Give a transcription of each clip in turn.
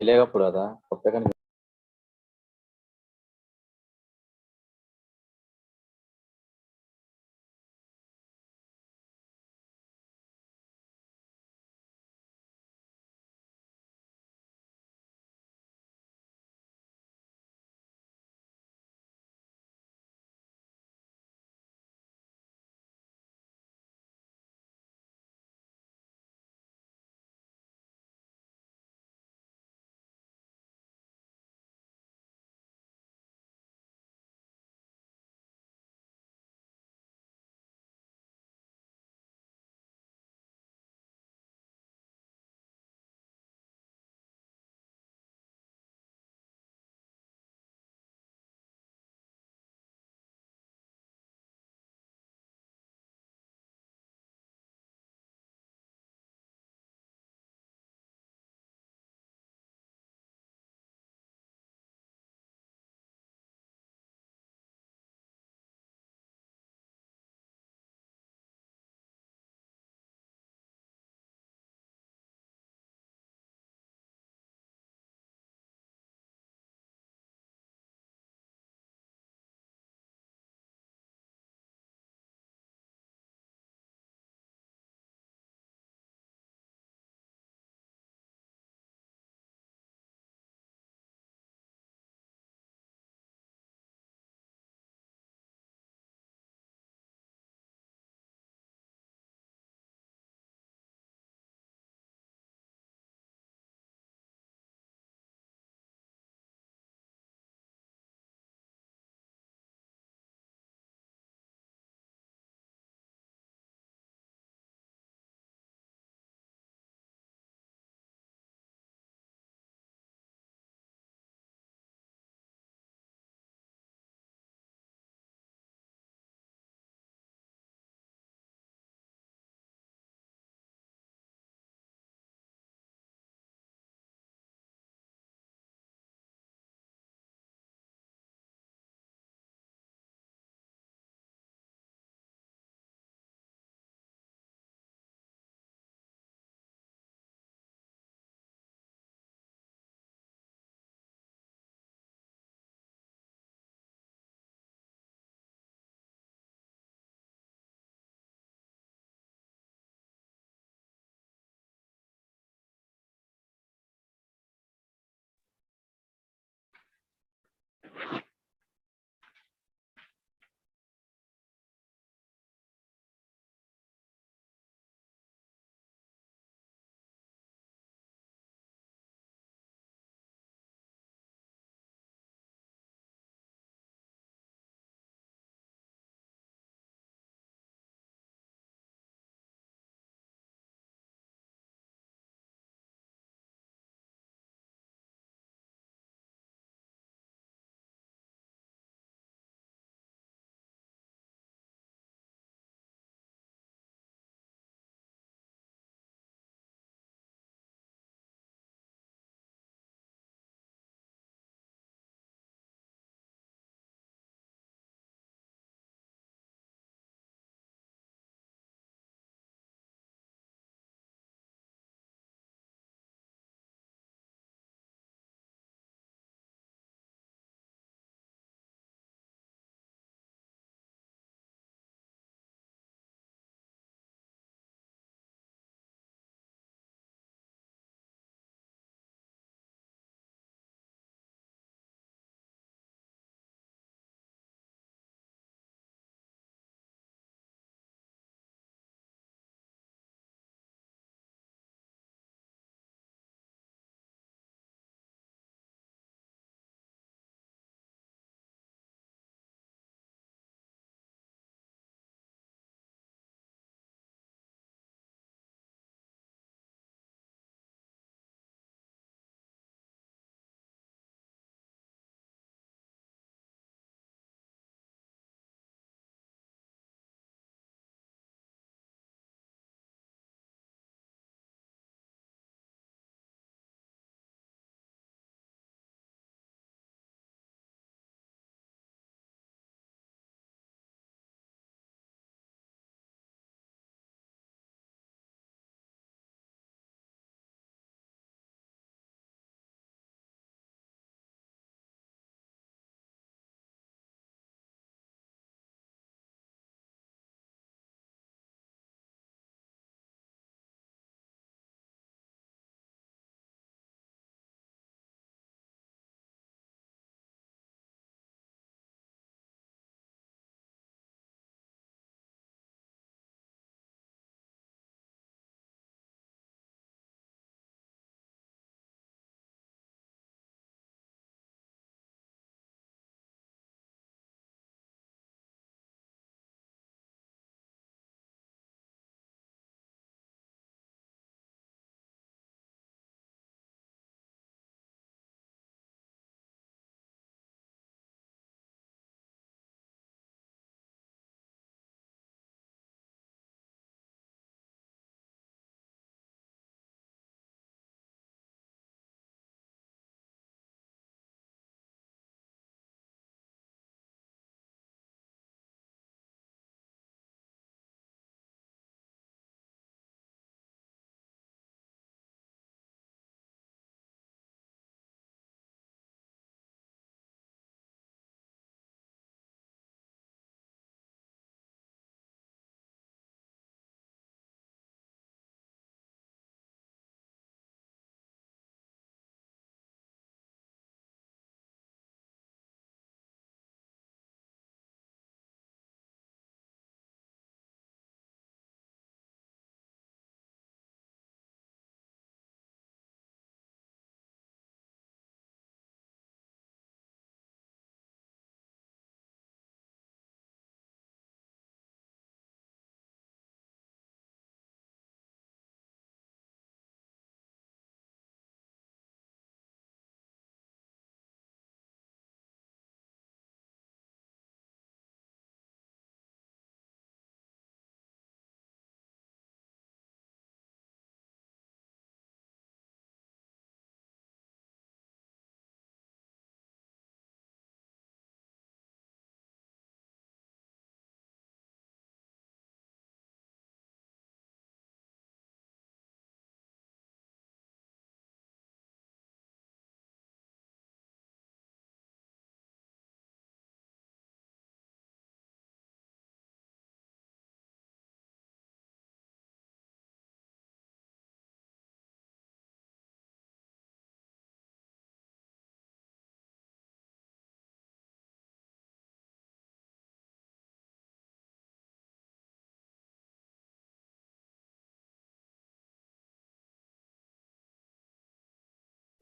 मिलेगा पूरा था, कब तक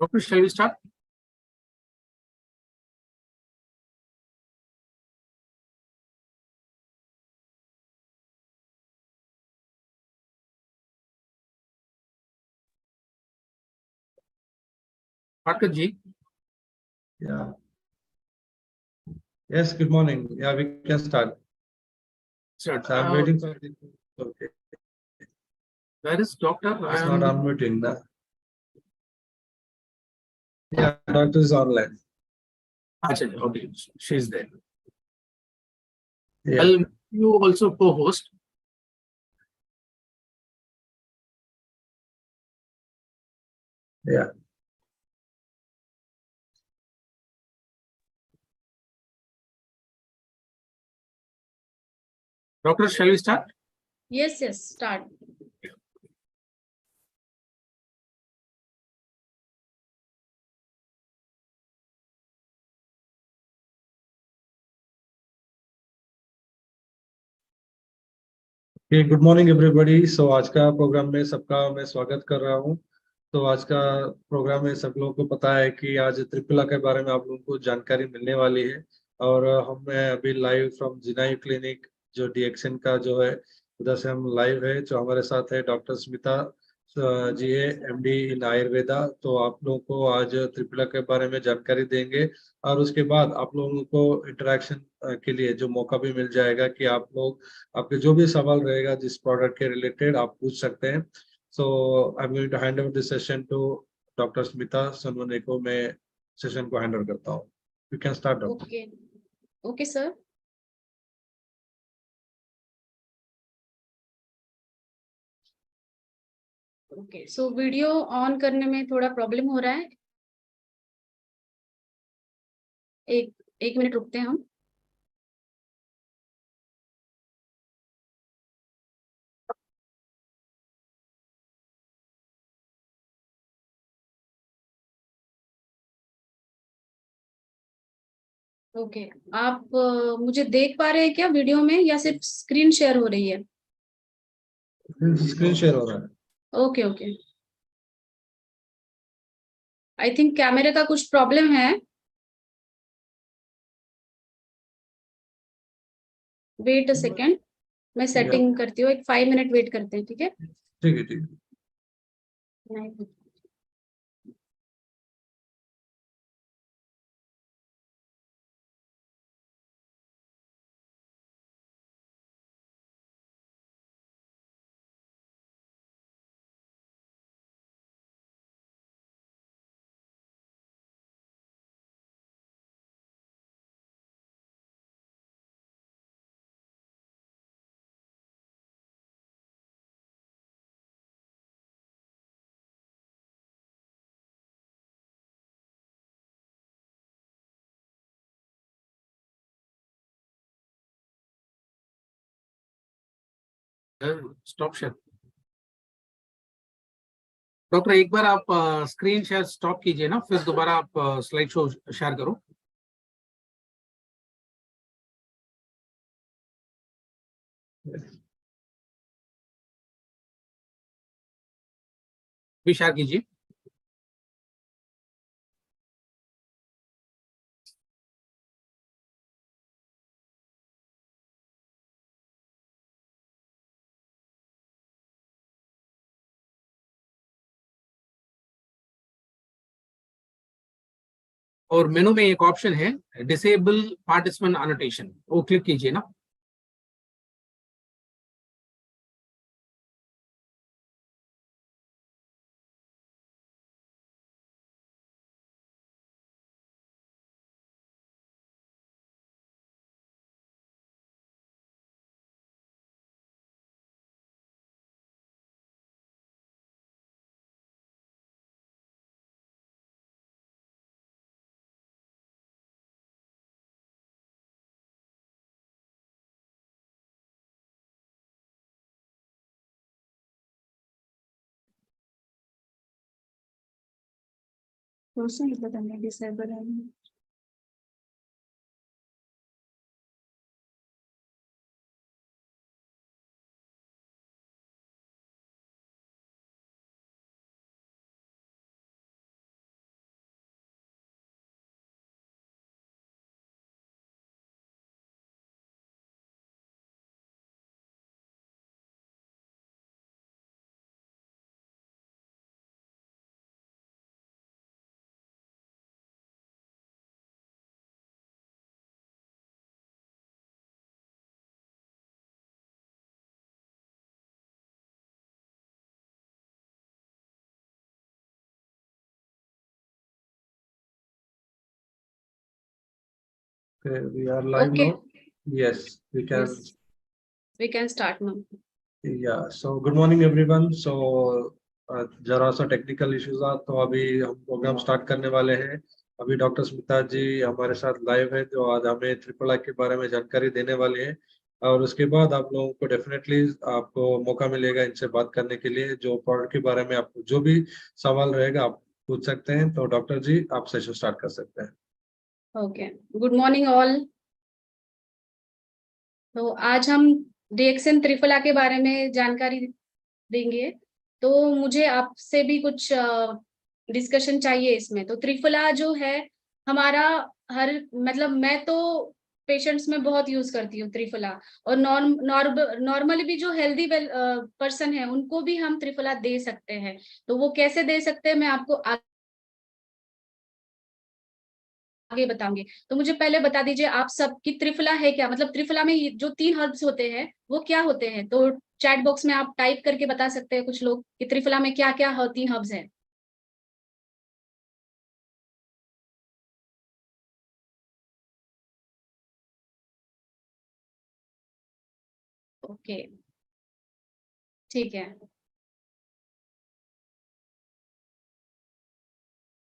Doctor, shall we start? Patkar ji. Yeah. Yes, good morning. Yeah, we can start. Start. So I'm waiting for the. Okay. Where is doctor? It's not unmuting. No? Yeah, doctor is online. Achha, okay, she's there. Yeah. I'll you also co-host. Yeah. Doctor, shall we start? Yes, start. Okay, good morning everybody. So आज का programme में सबका मैं स्वागत कर रहा हूँ. तो आज का प्रोग्राम में सब लोगों को पता है कि आज त्रिपुला के बारे में आप लोगों को जानकारी मिलने वाली है. और हम अभी लाइव फ्रॉम जिनायू क्लिनिक जो डीएक्सन का जो है उधर से हम लाइव है. जो हमारे साथ है डॉक्टर स्मिता जी है, एमडी इन आयुर्वेदा. तो आप लोगों को आज त्रिपुला के बारे में जानकारी देंगे और उसके बाद आप लोगों को इंटरेक्शन के लिए जो मौका भी मिल जाएगा कि आप लोग आपके जो भी सवाल रहेगा जिस प्रोडक्ट के रिलेटेड आप पूछ सकते हैं. So I am going to hand over this session to doctor Smita Sonawane को. मैं सेशन को हैंड ओवर करता हूँ. You can start doctor. Okay sir. Okay, so video on करने में थोड़ा प्रॉब्लम हो रहा है. एक मिनट रुकते हैं हम. ओके, आप मुझे देख पा रहे हैं क्या वीडियो में या सिर्फ स्क्रीन शेयर हो रही है? स्क्रीन शेयर हो रहा है. ओके. आई थिंक कैमरे का कुछ प्रॉब्लम है. वेट अ सेकेंड, मैं सेटिंग करती हूँ. एक 5 मिनट वेट करते हैं. ठीक है. ठीक है. नहीं. Stop share. डॉक्टर, एक बार आप स्क्रीन शेयर स्टॉप कीजिए ना, फिर दोबारा आप स्लाइड शो शेयर करो. भी शेयर कीजिए. और मेनू में एक ऑप्शन है डिसेबल पार्टिसिपेंट अनोटेशन, वो क्लिक कीजिए ना. डिसेबल है. Okay, we are live Okay. now. Yes, we can. Yes. We can start now. Yeah. So good morning everyone. So जरा सा टेक्निकल इश्यूज आ तो अभी हम प्रोग्राम स्टार्ट करने वाले हैं। अभी डॉक्टर स्मिता जी हमारे साथ लाइव है जो आज हमें ट्रिपल आई के बारे में जानकारी देने वाले हैं, और उसके बाद आप लोगों को डेफिनेटली आपको मौका मिलेगा इनसे बात करने के लिए। जो प्रोडक्ट के बारे में आपको जो भी सवाल रहेगा आप पूछ सकते हैं। तो डॉक्टर जी आप सेशन स्टार्ट कर सकते हैं। Okay, good morning all. तो आज हम डीएक्सएन त्रिफला के बारे में जानकारी देंगे। तो मुझे आपसे भी कुछ डिस्कशन चाहिए इसमें। तो त्रिफला जो है हमारा मतलब मैं तो पेशेंट्स में बहुत यूज करती हूँ त्रिफला, और नॉर्मली भी जो हेल्दी पर्सन है उनको भी हम त्रिफला दे सकते हैं। तो वो कैसे दे सकते हैं मैं आपको आगे बताऊंगी। तो मुझे पहले बता दीजिए आप सब कि त्रिफला है क्या, मतलब त्रिफला में जो 3 हर्ब्स होते हैं वो क्या होते हैं। तो चैट बॉक्स में आप टाइप करके बता सकते हैं कुछ लोग कि त्रिफला में क्या क्या 3 हर्ब्स हैं। ओके, ठीक है।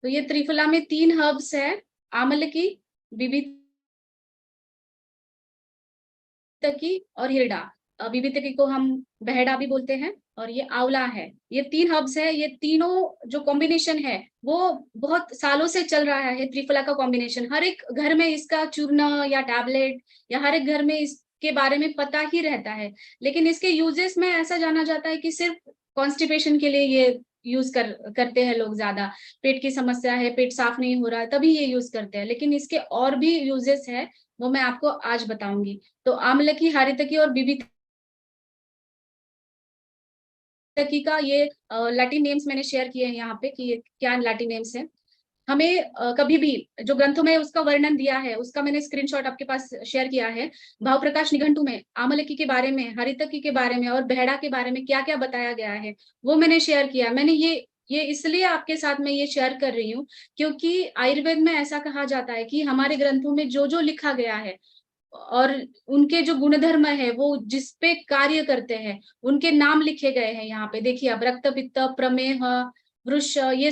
तो ये त्रिफला में 3 हर्ब्स है, आमलकी, बिबितकी और हिरडा। बिबितकी को हम बहेड़ा भी बोलते हैं, और ये आंवला है। ये 3 हर्ब्स है। ये तीनों जो कॉम्बिनेशन है वो बहुत सालों से चल रहा है। त्रिफला का कॉम्बिनेशन हर एक घर में इसका चूर्ण या टैबलेट या हर एक घर में इसके बारे में पता ही रहता है। लेकिन इसके यूजेस में ऐसा जाना जाता है कि सिर्फ कॉन्स्टिपेशन के लिए ये यूज करते हैं लोग ज्यादा। पेट की समस्या है, पेट साफ नहीं हो रहा है, तभी ये यूज करते हैं। लेकिन इसके और भी यूजेस है, वो मैं आपको आज बताऊंगी। तो आमलकी, हारितकी और बिबितकी का ये लैटिन नेम्स मैंने शेयर किए हैं यहाँ पे कि ये क्या लैटिन नेम्स है। हमें कभी भी जो ग्रंथों में उसका वर्णन दिया है उसका मैंने स्क्रीनशॉट आपके पास शेयर किया है। भाव प्रकाश निघंटु में आमलकी के बारे में, हरितकी के बारे में और बहेड़ा के बारे में क्या क्या बताया गया है वो मैंने शेयर किया। मैंने ये इसलिए आपके साथ में ये शेयर कर रही हूँ क्योंकि आयुर्वेद में ऐसा कहा जाता है कि हमारे ग्रंथों में जो जो लिखा गया है और उनके जो गुणधर्म है वो जिस पे कार्य करते हैं उनके नाम लिखे गए हैं। यहाँ पे देखिए आप, रक्त, पित्त, प्रमेह, वृष, ये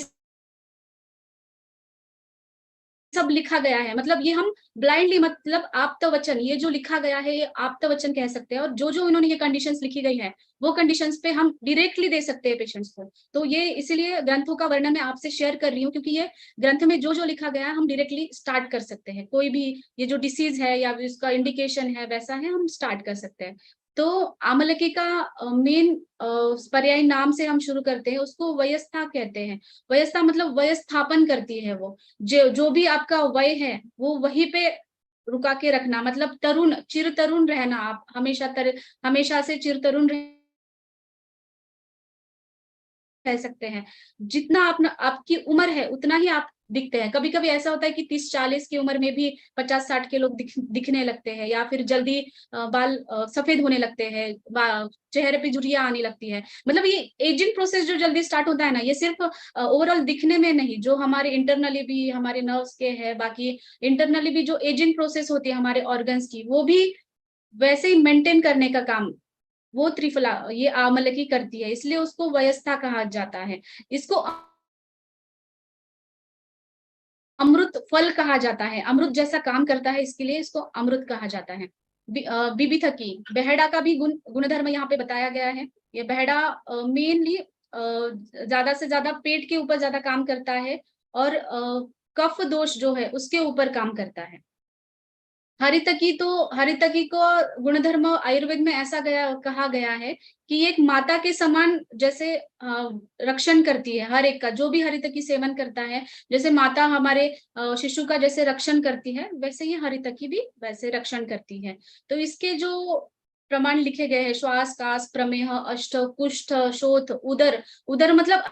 सब लिखा गया है। मतलब ये हम ब्लाइंडली, मतलब आप्त वचन, ये जो लिखा गया है ये आप्त वचन कह सकते हैं। और जो जो इन्होंने ये कंडीशंस लिखी गई है वो कंडीशंस पे हम डायरेक्टली दे सकते हैं पेशेंट्स को। तो ये इसीलिए ग्रंथों का वर्णन मैं आपसे शेयर कर रही हूँ क्योंकि ये ग्रंथ में जो जो लिखा गया है हम डायरेक्टली स्टार्ट कर सकते हैं। कोई भी ये जो डिसीज है या इसका इंडिकेशन है वैसा है, हम स्टार्ट कर सकते हैं। तो आमलकी का मेन पर्यायी नाम से हम शुरू करते हैं, उसको वयस्था कहते हैं। वयस्था मतलब वयस्थापन करती है वो। जो भी आपका वय है वो वहीं पे रुका के रखना, मतलब तरुण, चिर तरुण रहना। आप हमेशा से चिर तरुण रह सकते हैं। जितना आपकी उम्र है उतना ही आप दिखते हैं। कभी कभी ऐसा होता है कि 30-40 की उम्र में भी 50-60 के लोग दिखने लगते हैं, या फिर जल्दी बाल सफेद होने लगते हैं, चेहरे पे झुर्रियां आने लगती है। मतलब ये एजिंग प्रोसेस जो जल्दी स्टार्ट होता है ना, ये सिर्फ ओवरऑल दिखने में नहीं, जो हमारे इंटरनली भी हमारे नर्व्स के है, बाकी इंटरनली भी जो एजिंग प्रोसेस होती है हमारे ऑर्गन्स की, वो भी वैसे ही मेंटेन करने का काम वो त्रिफला, ये आमलकी करती है। इसलिए उसको वयस्था कहा जाता है। इसको अमृत फल कहा जाता है, अमृत जैसा काम करता है, इसके लिए इसको अमृत कहा जाता है। बिबिथकी, बहेड़ा का भी गुणधर्म यहाँ पे बताया गया है। ये बहेड़ा मेनली ज्यादा से ज्यादा पेट के ऊपर ज्यादा काम करता है, और कफ दोष जो है उसके ऊपर काम करता है। हरितकी को गुणधर्म आयुर्वेद में ऐसा कहा गया है कि एक माता के समान जैसे रक्षण करती है हर एक का। जो भी हरितकी सेवन करता है, जैसे माता हमारे शिशु का जैसे रक्षण करती है, वैसे ही हरितकी भी वैसे रक्षण करती है। तो इसके जो प्रमाण लिखे गए हैं, श्वास, कास, प्रमेह, अष्ट, कुष्ठ, शोथ, उदर। उदर मतलब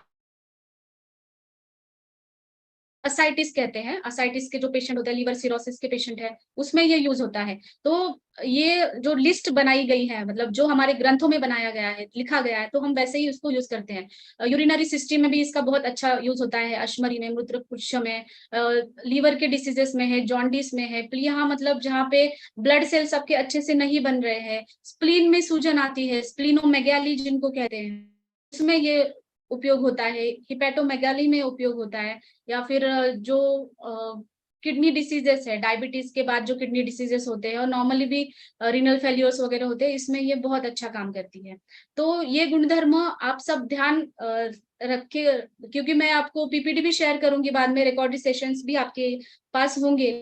असाइटिस कहते हैं, असाइटिस के जो पेशेंट होते हैं, लीवर सिरोसिस के पेशेंट है, उसमें ये यूज होता है। तो ये जो लिस्ट बनाई गई है, मतलब जो हमारे ग्रंथों में बनाया गया है, लिखा गया है, तो हम वैसे ही उसको यूज करते हैं। यूरिनरी सिस्टम में भी इसका बहुत अच्छा यूज होता है, अश्मरी में, मूत्रपुच्छ में, लीवर के डिसीजेस में है, जॉन्डिस में है, प्लीहा मतलब जहाँ पे ब्लड सेल्स आपके अच्छे से नहीं बन रहे हैं, स्प्लीन में सूजन आती है, स्प्लीनोमेगाली जिनको कहते हैं, उसमें ये उपयोग होता है, हिपेटोमेगाली में उपयोग होता है, या फिर जो किडनी डिसीजेस है, डायबिटीज के बाद जो किडनी डिसीजेस होते हैं, और नॉर्मली भी रीनल फेल्योर्स वगैरह होते हैं, इसमें ये बहुत अच्छा काम करती है। तो ये गुणधर्म आप सब ध्यान रखे, क्योंकि मैं आपको पीपीटी भी शेयर करूंगी बाद में, रिकॉर्डेड सेशंस भी आपके पास होंगे,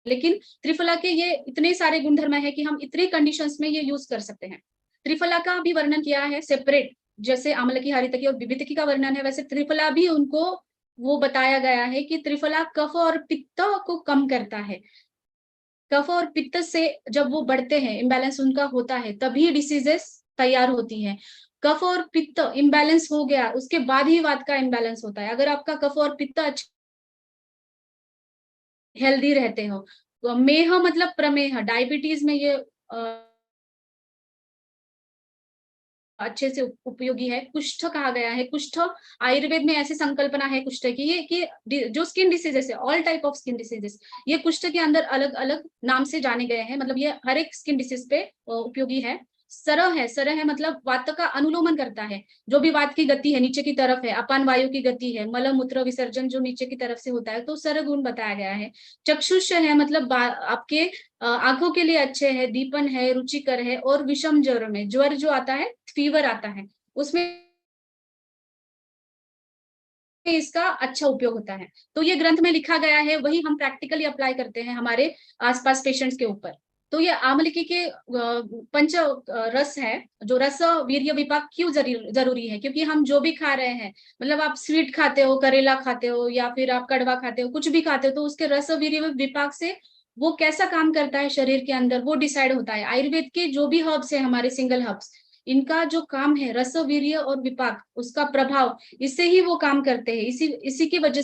लेकिन त्रिफला के ये इतने सारे गुणधर्म है कि हम इतने कंडीशंस में ये यूज कर सकते हैं। त्रिफला का भी वर्णन किया है सेपरेट, जैसे आम्लकी, हरितकी और विवितकी का वर्णन है, वैसे त्रिफला भी उनको वो बताया गया है कि त्रिफला कफ और पित्त को कम करता है। कफ और पित्त से जब वो बढ़ते हैं, इम्बैलेंस उनका होता है, तभी डिसीजेस तैयार होती है। कफ और पित्त इम्बैलेंस हो गया, उसके बाद ही वात का इम्बैलेंस होता है। अगर आपका कफ और पित्त अच्छा हेल्दी रहते हो, तो मेह मतलब प्रमेह, डायबिटीज में ये अच्छे से उपयोगी है। कुष्ठ कहा गया है, कुष्ठ आयुर्वेद में ऐसी संकल्पना है कुष्ठ की, ये कि जो स्किन डिसीजेस है, all type of skin diseases, ये कुष्ठ के अंदर अलग अलग नाम से जाने गए हैं, मतलब ये हर एक स्किन डिसीज पे उपयोगी है। सरह है मतलब वात का अनुलोमन करता है, जो भी वात की गति है नीचे की तरफ है, अपान वायु की गति है, मल मूत्र विसर्जन जो नीचे की तरफ से होता है, तो सर गुण बताया गया है। चक्षुष है मतलब आपके आंखों के लिए अच्छे है, दीपन है, रुचिकर है, और विषम ज्वर में, ज्वर जो आता है, फीवर आता है, उसमें इसका अच्छा उपयोग होता है। तो ये ग्रंथ में लिखा गया है, वही हम प्रैक्टिकली अप्लाई करते हैं हमारे आसपास पेशेंट्स के ऊपर। तो ये आमलकी के पंच रस है, जो रस वीर्य विपाक क्यों जरूरी है, क्योंकि हम जो भी खा रहे हैं, मतलब आप स्वीट खाते हो, करेला खाते हो, या फिर आप कड़वा खाते हो, कुछ भी खाते हो, तो उसके रस वीर्य विपाक से वो कैसा काम करता है शरीर के अंदर, वो डिसाइड होता है। आयुर्वेद के जो भी हर्ब्स है, हमारे सिंगल हर्ब्स, इनका जो काम है रस वीर्य और विपाक, उसका प्रभाव, इससे ही वो काम करते हैं। इसी की वजह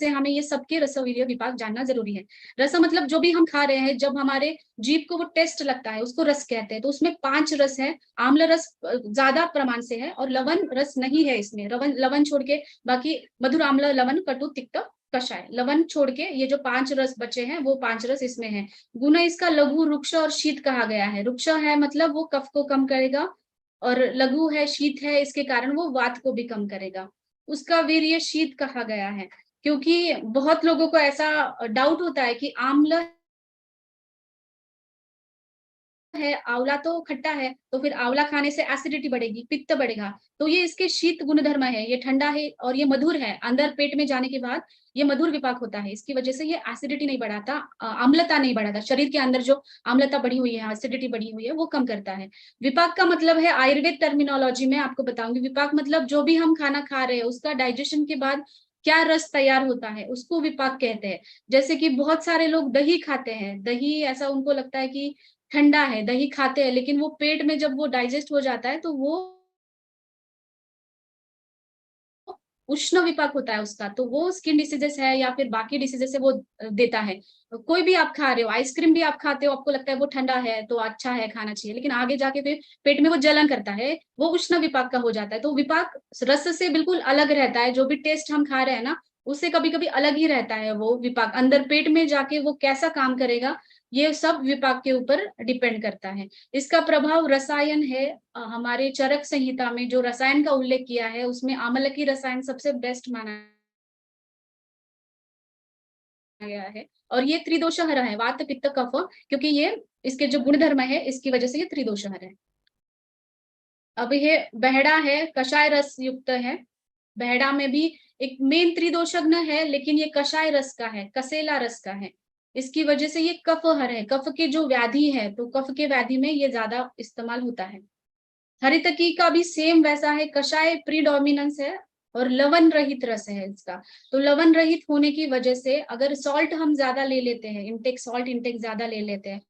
से हमें ये सबके रस वीर्य विपाक जानना जरूरी है। रस मतलब जो भी हम खा रहे हैं, जब हमारे जीभ को वो टेस्ट लगता है, उसको रस कहते हैं। तो उसमें 5 रस है, आम्ल रस ज्यादा प्रमाण से है, और लवण रस नहीं है इसमें। लवण छोड़ के बाकी मधुर, आम्ल, लवण, कटु, तिक्त, कषाय, लवण छोड़ के ये जो 5 रस बचे हैं, वो 5 रस इसमें है। गुण इसका लघु, रुक्ष और शीत कहा गया है। रुक्ष है मतलब वो कफ को कम करेगा, और लघु है, शीत है, इसके कारण वो वात को भी कम करेगा। उसका वीर्य शीत कहा गया है, क्योंकि बहुत लोगों को ऐसा डाउट होता है कि आम्ल है, आंवला तो खट्टा है, तो फिर आंवला खाने से एसिडिटी बढ़ेगी, पित्त बढ़ेगा। तो ये इसके शीत गुणधर्म है, ये ठंडा है और ये मधुर है, अंदर पेट में जाने के बाद ये मधुर विपाक होता है, इसकी वजह से ये एसिडिटी नहीं बढ़ाता, अम्लता नहीं बढ़ाता, शरीर के अंदर जो अम्लता बढ़ी हुई है, एसिडिटी बढ़ी हुई है, वो कम करता है। विपाक का मतलब है, आयुर्वेद टर्मिनोलॉजी में आपको बताऊंगी, विपाक मतलब जो भी हम खाना खा रहे हैं, उसका डाइजेशन के बाद क्या रस तैयार होता है, उसको विपाक कहते हैं। जैसे कि बहुत सारे लोग दही खाते हैं, दही ऐसा उनको लगता है कि ठंडा है, दही खाते हैं, लेकिन वो पेट में जब वो डाइजेस्ट हो जाता है, तो वो उष्ण विपाक होता है उसका, तो वो स्किन डिसीजेस है या फिर बाकी डिसीजेस है, वो देता है। कोई भी आप खा रहे हो, आइसक्रीम भी आप खाते हो, आपको लगता है वो ठंडा है तो अच्छा है, खाना चाहिए, लेकिन आगे जाके फिर पेट में वो जलन करता है, वो उष्ण विपाक का हो जाता है। तो विपाक रस से बिल्कुल अलग रहता है, जो भी टेस्ट हम खा रहे हैं ना, उससे कभी कभी अलग ही रहता है वो विपाक, अंदर पेट में जाके वो कैसा काम करेगा, ये सब विपाक के ऊपर डिपेंड करता है। इसका प्रभाव रसायन है, हमारे चरक संहिता में जो रसायन का उल्लेख किया है, उसमें आम्ल की रसायन सबसे बेस्ट माना गया है। और ये त्रिदोषहर है, वात पित्त कफ, क्योंकि ये इसके जो गुणधर्म है, इसकी वजह से ये त्रिदोषहर है। अब ये बहड़ा है, कषाय रस युक्त है। बहड़ा में भी एक मेन त्रिदोषज्ञ है, लेकिन ये कषाय रस का है, कसेला रस का है, इसकी वजह से ये कफहर है। कफ के जो व्याधि है, तो कफ के व्याधि में ये ज्यादा इस्तेमाल होता है। हरितकी का भी सेम वैसा है, कषाय प्रीडोमिनेंस है, और लवण रहित रस है इसका। तो लवण रहित होने की वजह से अगर सॉल्ट हम ज्यादा ले लेते हैं, सॉल्ट इंटेक ज्यादा ले लेते हैं,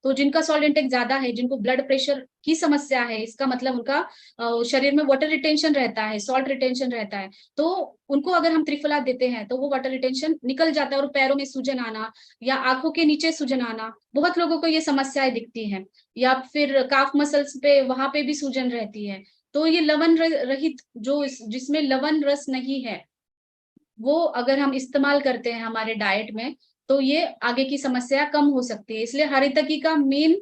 तो जिनका सॉल्ट इंटेक ज्यादा है, जिनको ब्लड प्रेशर की समस्या है, इसका मतलब उनका शरीर में वाटर रिटेंशन रहता है, सॉल्ट रिटेंशन रहता है, तो उनको अगर हम त्रिफला देते हैं तो वो वाटर रिटेंशन निकल जाता है और पैरों में सूजन आना या आंखों के नीचे सूजन आना, बहुत लोगों को ये समस्याएं दिखती हैं, या फिर काफ मसल्स पे वहां पे भी सूजन रहती है। तो ये लवण रहित जो जिसमें लवण रस नहीं है, वो अगर हम इस्तेमाल करते हैं हमारे डाइट में, तो ये आगे की समस्या कम हो सकती है। इसलिए हरितकी का मेन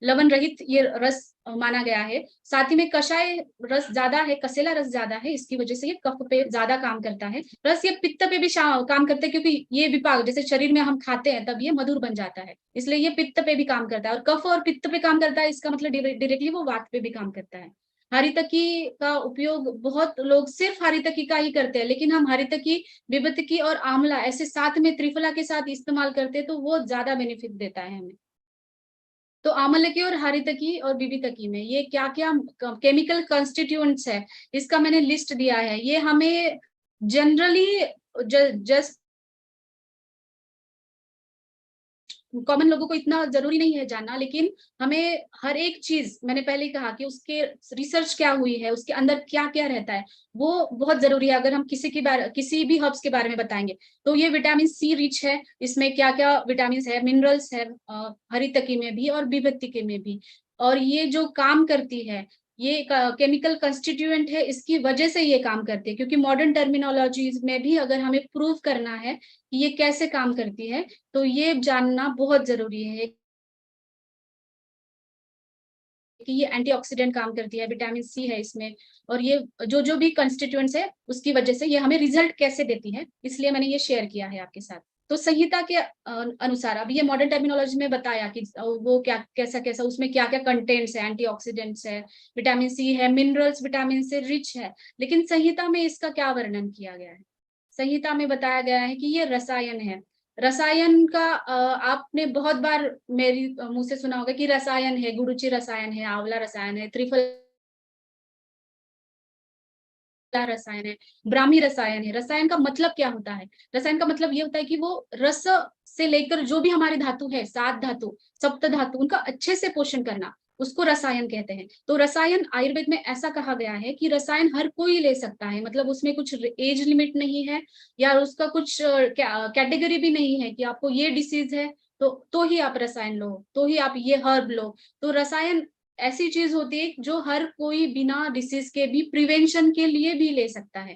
लवण रहित ये रस माना गया है। साथ ही में कषाय रस ज्यादा है, कसेला रस ज्यादा है, इसकी वजह से ये कफ पे ज्यादा काम करता है। रस ये पित्त पे भी काम करता है, क्योंकि ये विपाक जैसे शरीर में हम खाते हैं तब ये मधुर बन जाता है, इसलिए ये पित्त पे भी काम करता है। और कफ और पित्त पे काम करता है, इसका मतलब डायरेक्टली वो वात पे भी काम करता है। हरितकी का उपयोग बहुत लोग सिर्फ हरितकी का ही करते हैं, लेकिन हम हरितकी, विभूतिकी और आंवला ऐसे साथ में त्रिफला के साथ इस्तेमाल करते हैं तो वो ज्यादा बेनिफिट देता है हमें। तो आमलकी और हरितकी और बिबितकी में ये क्या क्या केमिकल कंस्टिट्यूएंट्स है, इसका मैंने लिस्ट दिया है। ये हमें जनरली जस्ट कॉमन लोगों को इतना जरूरी नहीं है जानना, लेकिन हमें हर एक चीज, मैंने पहले ही कहा कि उसके रिसर्च क्या हुई है, उसके अंदर क्या क्या रहता है, वो बहुत जरूरी है। अगर हम किसी भी हर्ब्स के बारे में बताएंगे तो ये विटामिन सी रिच है, इसमें क्या क्या विटामिन है, मिनरल्स है, हरितकी में भी और बिभक्तिकी में भी। और ये जो काम करती है, ये केमिकल कंस्टिट्यूएंट है, इसकी वजह से ये काम करती है, क्योंकि मॉडर्न टर्मिनोलॉजीज में भी अगर हमें प्रूव करना है कि ये कैसे काम करती है तो ये जानना बहुत जरूरी है कि ये एंटीऑक्सीडेंट काम करती है, विटामिन सी है इसमें, और ये जो जो भी कंस्टिट्यूएंट्स है उसकी वजह से ये हमें रिजल्ट कैसे देती है, इसलिए मैंने ये शेयर किया है आपके साथ। तो संहिता के अनुसार, अभी ये मॉडर्न टर्मिनोलॉजी में बताया कि वो क्या कैसा कैसा उसमें क्या क्या कंटेंट्स है, एंटीऑक्सीडेंट्स है, विटामिन सी है, मिनरल्स विटामिन से रिच है, लेकिन संहिता में इसका क्या वर्णन किया गया है? संहिता में बताया गया है कि ये रसायन है। रसायन का आपने बहुत बार मेरी मुंह से सुना होगा कि रसायन है, गुरुचि रसायन है, आंवला रसायन है, त्रिफला रसायन है, ब्राह्मी रसायन है। रसायन का मतलब क्या होता है? रसायन का मतलब ये होता है कि वो रस से लेकर जो भी हमारे धातु है, 7 धातु, सप्त धातु, उनका अच्छे से पोषण करना, उसको रसायन कहते हैं। तो रसायन आयुर्वेद में ऐसा कहा गया है कि रसायन हर कोई ले सकता है, मतलब उसमें कुछ एज लिमिट नहीं है या उसका कुछ कैटेगरी भी नहीं है कि आपको ये डिसीज है तो ही आप रसायन लो, तो ही आप ये हर्ब लो। तो रसायन ऐसी चीज होती है जो हर कोई बिना डिसीज के भी प्रिवेंशन के लिए भी ले सकता है।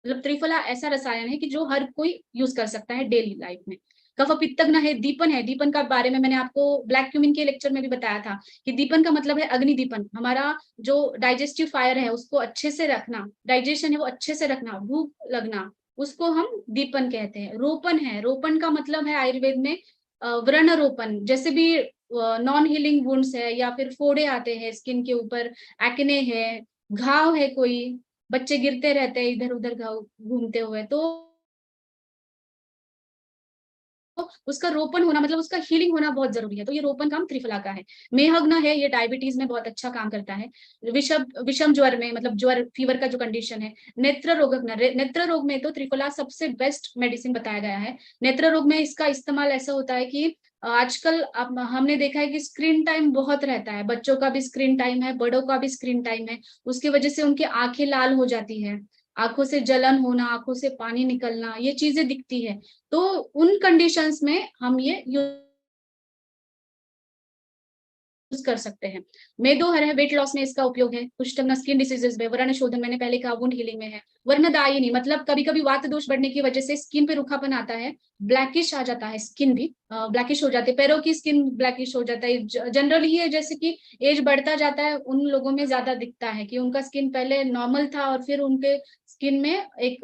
मतलब त्रिफला ऐसा रसायन है कि जो हर कोई यूज कर सकता है डेली लाइफ में। कफ पित्तग्न है, दीपन है। दीपन का बारे में मैंने आपको ब्लैक क्यूमिन के लेक्चर में भी बताया था कि दीपन का मतलब है अग्नि दीपन। हमारा जो डाइजेस्टिव फायर है उसको अच्छे से रखना, डाइजेशन है वो अच्छे से रखना, भूख लगना, उसको हम दीपन कहते हैं। रोपन है, रोपन का मतलब है आयुर्वेद में व्रण रोपन। जैसे भी नॉन हीलिंग वुंड्स है या फिर फोड़े आते हैं स्किन के ऊपर, एक्ने है, घाव है, कोई बच्चे गिरते रहते हैं इधर उधर घाव घूमते हुए, तो उसका रोपण होना मतलब उसका हीलिंग होना बहुत जरूरी है। तो ये रोपण काम त्रिफला का है। मेहग्न है, ये डायबिटीज में बहुत अच्छा काम करता है। विषम ज्वर में, मतलब ज्वर फीवर का जो कंडीशन है। नेत्र रोगग्न, नेत्र रोग में तो त्रिफला सबसे बेस्ट मेडिसिन बताया गया है। नेत्र रोग में इसका इस्तेमाल ऐसा होता है कि आजकल हमने देखा है कि स्क्रीन टाइम बहुत रहता है, बच्चों का भी स्क्रीन टाइम है, बड़ों का भी स्क्रीन टाइम है, उसकी वजह से उनकी आंखें लाल हो जाती है, आंखों से जलन होना, आंखों से पानी निकलना, ये चीजें दिखती है। तो उन कंडीशंस में हम ये यूज कर सकते हैं। मेदोहर है, वेट लॉस में इसका उपयोग है। कुष्ठग्न स्किन डिसीजेस में, वर्ण शोधन मैंने पहले कहा वुंड हीलिंग में है। वर्णदायिनी मतलब कभी कभी वात दोष बढ़ने की वजह से स्किन पे रुखापन आता है, ब्लैकिश आ जाता है, स्किन भी ब्लैकिश हो जाती है, पैरों की स्किन ब्लैकिश हो जाता है। जनरली ये जैसे कि एज बढ़ता जाता है उन लोगों में ज्यादा दिखता है कि उनका स्किन पहले नॉर्मल था और फिर उनके स्किन में एक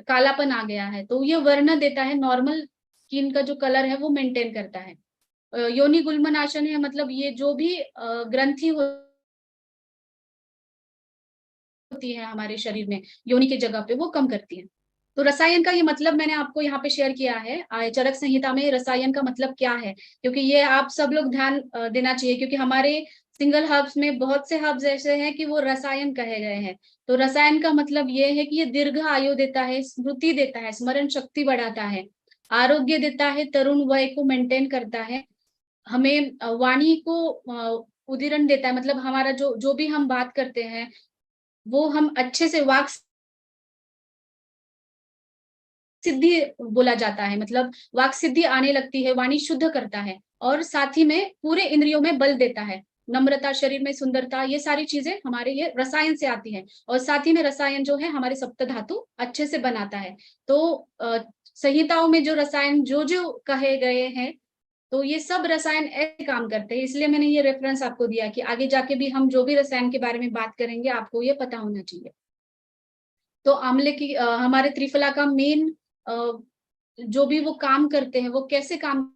कालापन आ गया है, तो ये वर्ण देता है, नॉर्मल स्किन का जो कलर है वो मेंटेन करता है। योनि गुल्मनाशन है, मतलब ये जो भी ग्रंथि होती है हमारे शरीर में योनि की जगह पे, वो कम करती है। तो रसायन का ये मतलब मैंने आपको यहाँ पे शेयर किया है। चरक संहिता में रसायन का मतलब क्या है, क्योंकि ये आप सब लोग ध्यान देना चाहिए, क्योंकि हमारे सिंगल हर्ब्स में बहुत से हर्ब्स ऐसे हैं कि वो रसायन कहे गए हैं। तो रसायन का मतलब ये है कि ये दीर्घ आयु देता है, स्मृति देता है, स्मरण शक्ति बढ़ाता है, आरोग्य देता है, तरुण वय को मेंटेन करता है, हमें वाणी को उदीरण देता है, मतलब हमारा जो जो भी हम बात करते हैं वो हम अच्छे से वाक सिद्धि बोला जाता है, मतलब वाक सिद्धि आने लगती है, वाणी शुद्ध करता है और साथ ही में पूरे इंद्रियों में बल देता है, नम्रता, शरीर में सुंदरता, ये सारी चीजें हमारे ये रसायन से आती है। और साथ ही में रसायन जो है हमारे सप्त धातु अच्छे से बनाता है। तो संहिताओं में जो रसायन जो जो कहे गए हैं, तो ये सब रसायन ऐसे काम करते हैं, इसलिए मैंने ये रेफरेंस आपको दिया कि आगे जाके भी हम जो भी रसायन के बारे में बात करेंगे आपको ये पता होना चाहिए। तो आंवले की हमारे त्रिफला का मेन जो भी वो काम करते हैं, वो कैसे काम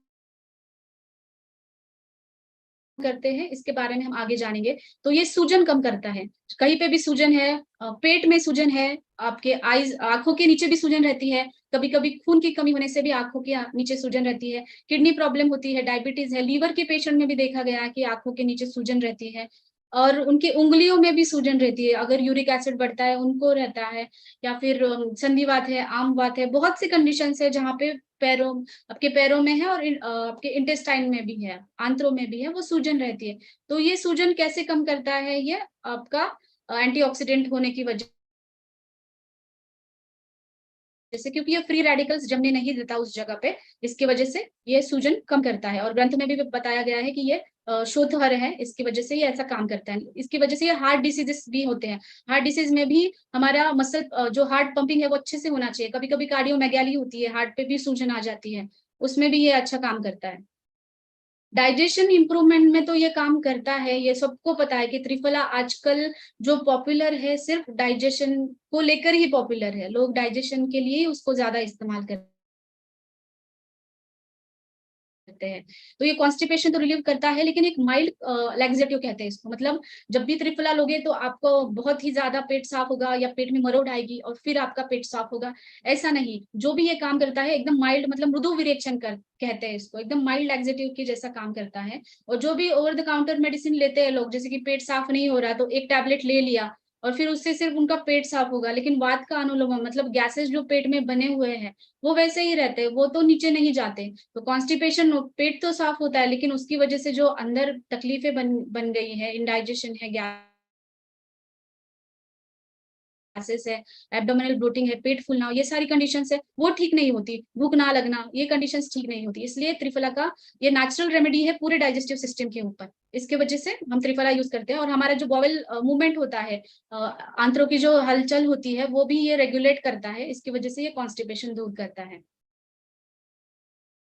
करते हैं इसके बारे में हम आगे जानेंगे। तो ये सूजन कम करता है, कहीं पे भी सूजन है, पेट में सूजन है, आपके आईज आंखों के नीचे भी सूजन रहती है, कभी कभी खून की कमी होने से भी आंखों के नीचे सूजन रहती है, किडनी प्रॉब्लम होती है, डायबिटीज है, लीवर के पेशेंट में भी देखा गया है कि आंखों के नीचे सूजन रहती है, और उनकी उंगलियों में भी सूजन रहती है, अगर यूरिक एसिड बढ़ता है उनको रहता है, या फिर संधिवात है, आमवात है, बहुत सी कंडीशन है जहाँ पे पैरों आपके पैरों में है और आपके इंटेस्टाइन में भी है, आंत्रों में भी है, वो सूजन रहती है। तो ये सूजन कैसे कम करता है, ये आपका एंटीऑक्सीडेंट होने की वजह से, क्योंकि ये फ्री रेडिकल्स जमने नहीं देता उस जगह पे, इसकी वजह से ये सूजन कम करता है। और ग्रंथ में भी बताया गया है कि ये शोधहर है, इसकी वजह से ये ऐसा काम करता है। इसकी वजह से ये हार्ट डिसीजेस भी होते हैं, हार्ट डिसीज में भी हमारा मसल जो हार्ट पंपिंग है वो अच्छे से होना चाहिए, कभी कभी कार्डियोमेगाली होती है, हार्ट पे भी सूजन आ जाती है, उसमें भी ये अच्छा काम करता है। डाइजेशन इंप्रूवमेंट में तो ये काम करता है, ये सबको पता है कि त्रिफला आजकल जो पॉपुलर है सिर्फ डाइजेशन को लेकर ही पॉपुलर है, लोग डाइजेशन के लिए उसको ज्यादा इस्तेमाल करते हैं। तो ये कॉन्स्टिपेशन तो रिलीव करता है, लेकिन एक माइल्ड लैक्सेटिव कहते हैं इसको, मतलब जब भी त्रिफला लोगे तो आपको बहुत ही ज्यादा पेट साफ होगा या पेट में मरोड़ आएगी और फिर आपका पेट साफ होगा, ऐसा नहीं। जो भी ये काम करता है एकदम माइल्ड, मतलब मृदु विरेचन कर कहते हैं इसको, एकदम माइल्ड लैक्सेटिव के जैसा काम करता है। और जो भी ओवर द काउंटर मेडिसिन लेते हैं लोग, जैसे कि पेट साफ नहीं हो रहा तो एक टैबलेट ले लिया और फिर उससे सिर्फ उनका पेट साफ होगा, लेकिन वात का अनुलोम, मतलब गैसेस जो पेट में बने हुए हैं वो वैसे ही रहते हैं, वो तो नीचे नहीं जाते। तो कॉन्स्टिपेशन, पेट तो साफ होता है लेकिन उसकी वजह से जो अंदर तकलीफें बन गई है, इंडाइजेशन है, गैसेस है, एब्डोमिनल ब्लोटिंग है, पेट फूलना, ये सारी कंडीशंस है वो ठीक नहीं होती, भूख ना लगना, ये कंडीशंस ठीक नहीं होती। इसलिए त्रिफला का ये नेचुरल रेमेडी है पूरे डाइजेस्टिव सिस्टम के ऊपर, इसके वजह से हम त्रिफला यूज करते हैं। और हमारा जो बॉवेल मूवमेंट होता है, आंत्रों की जो हलचल होती है वो भी ये रेगुलेट करता है, इसकी वजह से ये कॉन्स्टिपेशन दूर करता है।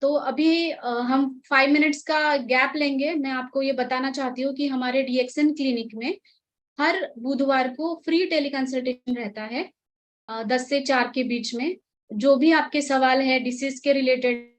तो अभी हम 5 मिनट्स का गैप लेंगे। मैं आपको ये बताना चाहती हूँ कि हमारे डीएक्सएन क्लिनिक में हर बुधवार को फ्री टेलीकंसल्टेशन रहता है 10 से 4 के बीच में। जो भी आपके सवाल है डिसीज के रिलेटेड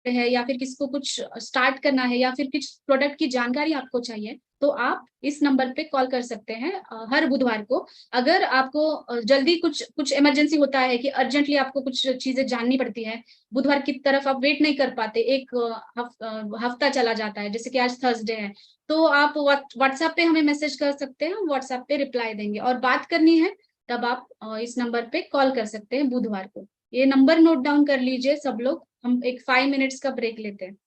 है, या फिर किसको कुछ स्टार्ट करना है, या फिर कुछ प्रोडक्ट की जानकारी आपको चाहिए, तो आप इस नंबर पे कॉल कर सकते हैं हर बुधवार को। अगर आपको जल्दी कुछ इमरजेंसी होता है कि अर्जेंटली आपको कुछ चीजें जाननी पड़ती है, बुधवार की तरफ आप वेट नहीं कर पाते, एक हफ्ता चला जाता है, जैसे कि आज थर्सडे है, तो आप व्हाट्सएप पे हमें मैसेज कर सकते हैं, व्हाट्सएप पे रिप्लाई देंगे। और बात करनी है तब आप इस नंबर पे कॉल कर सकते हैं बुधवार को। ये नंबर नोट डाउन कर लीजिए सब लोग, हम एक 5 मिनट्स का ब्रेक लेते हैं।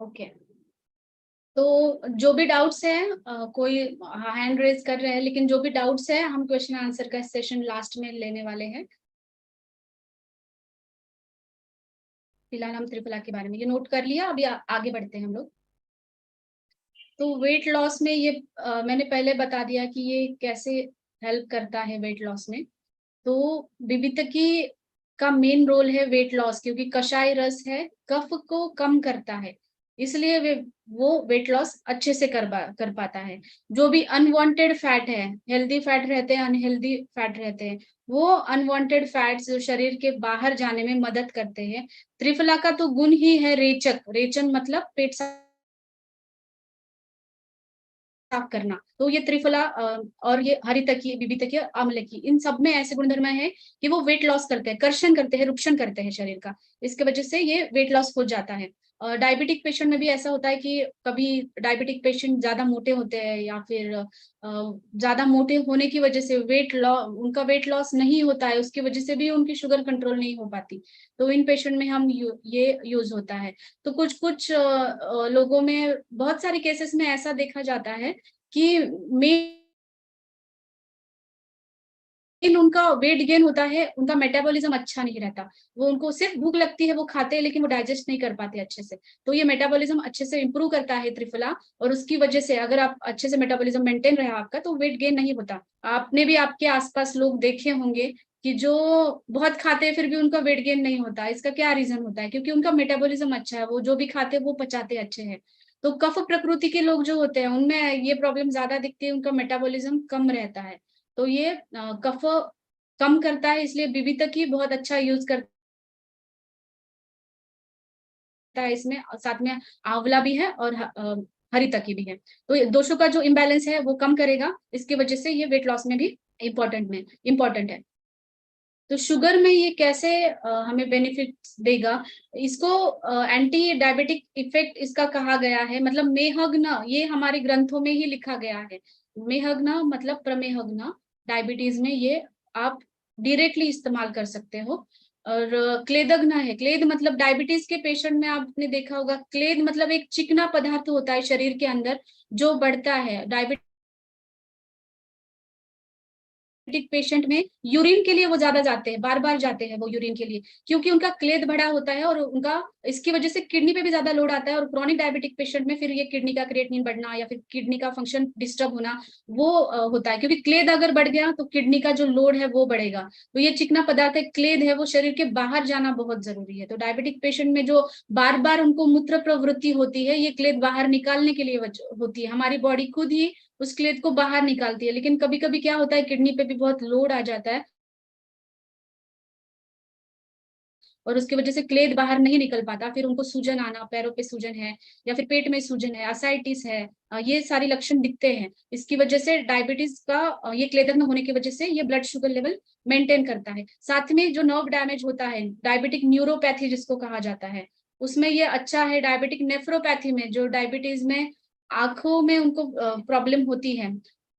ओके, तो जो भी डाउट्स है, कोई हैंड रेज कर रहे हैं, लेकिन जो भी डाउट्स है हम क्वेश्चन आंसर का सेशन लास्ट में लेने वाले हैं। फिलहाल हम त्रिफला के बारे में ये नोट कर लिया, अभी आगे बढ़ते हैं हम लोग। तो वेट लॉस में ये मैंने पहले बता दिया कि ये कैसे हेल्प करता है वेट लॉस में। तो बिबितकी का मेन रोल है वेट लॉस, क्योंकि कषाय रस है, कफ को कम करता है, इसलिए वो वेट लॉस अच्छे से कर पाता है। जो भी अनवांटेड फैट है, हेल्दी फैट रहते हैं, अनहेल्दी फैट रहते हैं, वो अनवांटेड फैट्स जो शरीर के बाहर जाने में मदद करते हैं। त्रिफला का तो गुण ही है रेचक, रेचन मतलब पेट साफ करना। तो ये त्रिफला और ये हरितकी, बिबितकी, आम्लकी, इन सब में ऐसे गुणधर्म है कि वो वेट लॉस करते हैं, कर्षण करते हैं, रुक्षण करते हैं शरीर का। इसके वजह से ये वेट लॉस हो जाता है। डायबिटिक पेशेंट में भी ऐसा होता है कि कभी डायबिटिक पेशेंट ज्यादा मोटे होते हैं या फिर ज्यादा मोटे होने की वजह से उनका वेट लॉस नहीं होता है, उसकी वजह से भी उनकी शुगर कंट्रोल नहीं हो पाती। तो इन पेशेंट में हम ये यूज होता है। तो कुछ कुछ लोगों में, बहुत सारे केसेस में ऐसा देखा जाता है कि लेकिन उनका वेट गेन होता है, उनका मेटाबॉलिज्म अच्छा नहीं रहता। वो उनको सिर्फ भूख लगती है, वो खाते हैं लेकिन वो डाइजेस्ट नहीं कर पाते अच्छे से। तो ये मेटाबॉलिज्म अच्छे से इंप्रूव करता है त्रिफला, और उसकी वजह से अगर आप अच्छे से मेटाबॉलिज्म मेंटेन रहे आपका, तो वेट गेन नहीं होता। आपने भी आपके आसपास लोग देखे होंगे कि जो बहुत खाते हैं फिर भी उनका वेट गेन नहीं होता। इसका क्या रीजन होता है? क्योंकि उनका मेटाबॉलिज्म अच्छा है, वो जो भी खाते हैं वो पचाते अच्छे हैं। तो कफ प्रकृति के लोग जो होते हैं उनमें ये प्रॉब्लम ज्यादा दिखती है, उनका मेटाबॉलिज्म कम रहता है। तो ये कफ कम करता है, इसलिए बिबितकी बहुत अच्छा यूज करता है इसमें। साथ में आंवला भी है और हरितकी भी है। तो ये दोषों का जो इम्बैलेंस है वो कम करेगा, इसकी वजह से ये वेट लॉस में भी इम्पोर्टेंट है। तो शुगर में ये कैसे हमें बेनिफिट देगा? इसको एंटी डायबिटिक इफेक्ट इसका कहा गया है। मतलब मेहग्न, ये हमारे ग्रंथों में ही लिखा गया है। मेहग्न मतलब प्रमेहग्न, डायबिटीज में ये आप डायरेक्टली इस्तेमाल कर सकते हो। और क्लेदग्न है, क्लेद मतलब डायबिटीज के पेशेंट में आपने देखा होगा, क्लेद मतलब एक चिकना पदार्थ होता है शरीर के अंदर जो बढ़ता है। डायबिटीज पेशेंट में यूरिन के लिए वो ज्यादा जाते हैं, बार बार जाते हैं वो यूरिन के लिए, क्योंकि उनका क्लेद बढ़ा होता है और उनका इसकी वजह से किडनी पे भी ज्यादा लोड आता है। और क्रॉनिक डायबिटिक पेशेंट में फिर ये किडनी का क्रिएटिनिन बढ़ना या फिर किडनी का फंक्शन डिस्टर्ब होना वो होता है, क्योंकि क्लेद अगर बढ़ गया तो किडनी का जो लोड है वो बढ़ेगा। तो ये चिकना पदार्थ है, क्लेद है, वो शरीर के बाहर जाना बहुत जरूरी है। तो डायबिटिक पेशेंट में जो बार बार उनको मूत्र प्रवृत्ति होती है, ये क्लेद बाहर निकालने के लिए होती है। हमारी बॉडी खुद ही उस क्लेद को बाहर निकालती है, लेकिन कभी कभी क्या होता है किडनी पे भी बहुत लोड आ जाता है और उसकी वजह से क्लेद बाहर नहीं निकल पाता, फिर उनको सूजन आना, पैरों पे सूजन है या फिर पेट में सूजन है, असाइटिस है, ये सारे लक्षण दिखते हैं। इसकी वजह से डायबिटीज का ये क्लेदग्न होने की वजह से ये ब्लड शुगर लेवल मेंटेन करता है। साथ में जो नर्व डैमेज होता है, डायबिटिक न्यूरोपैथी जिसको कहा जाता है, उसमें ये अच्छा है। डायबिटिक नेफ्रोपैथी में, जो डायबिटीज में आंखों में उनको प्रॉब्लम होती है,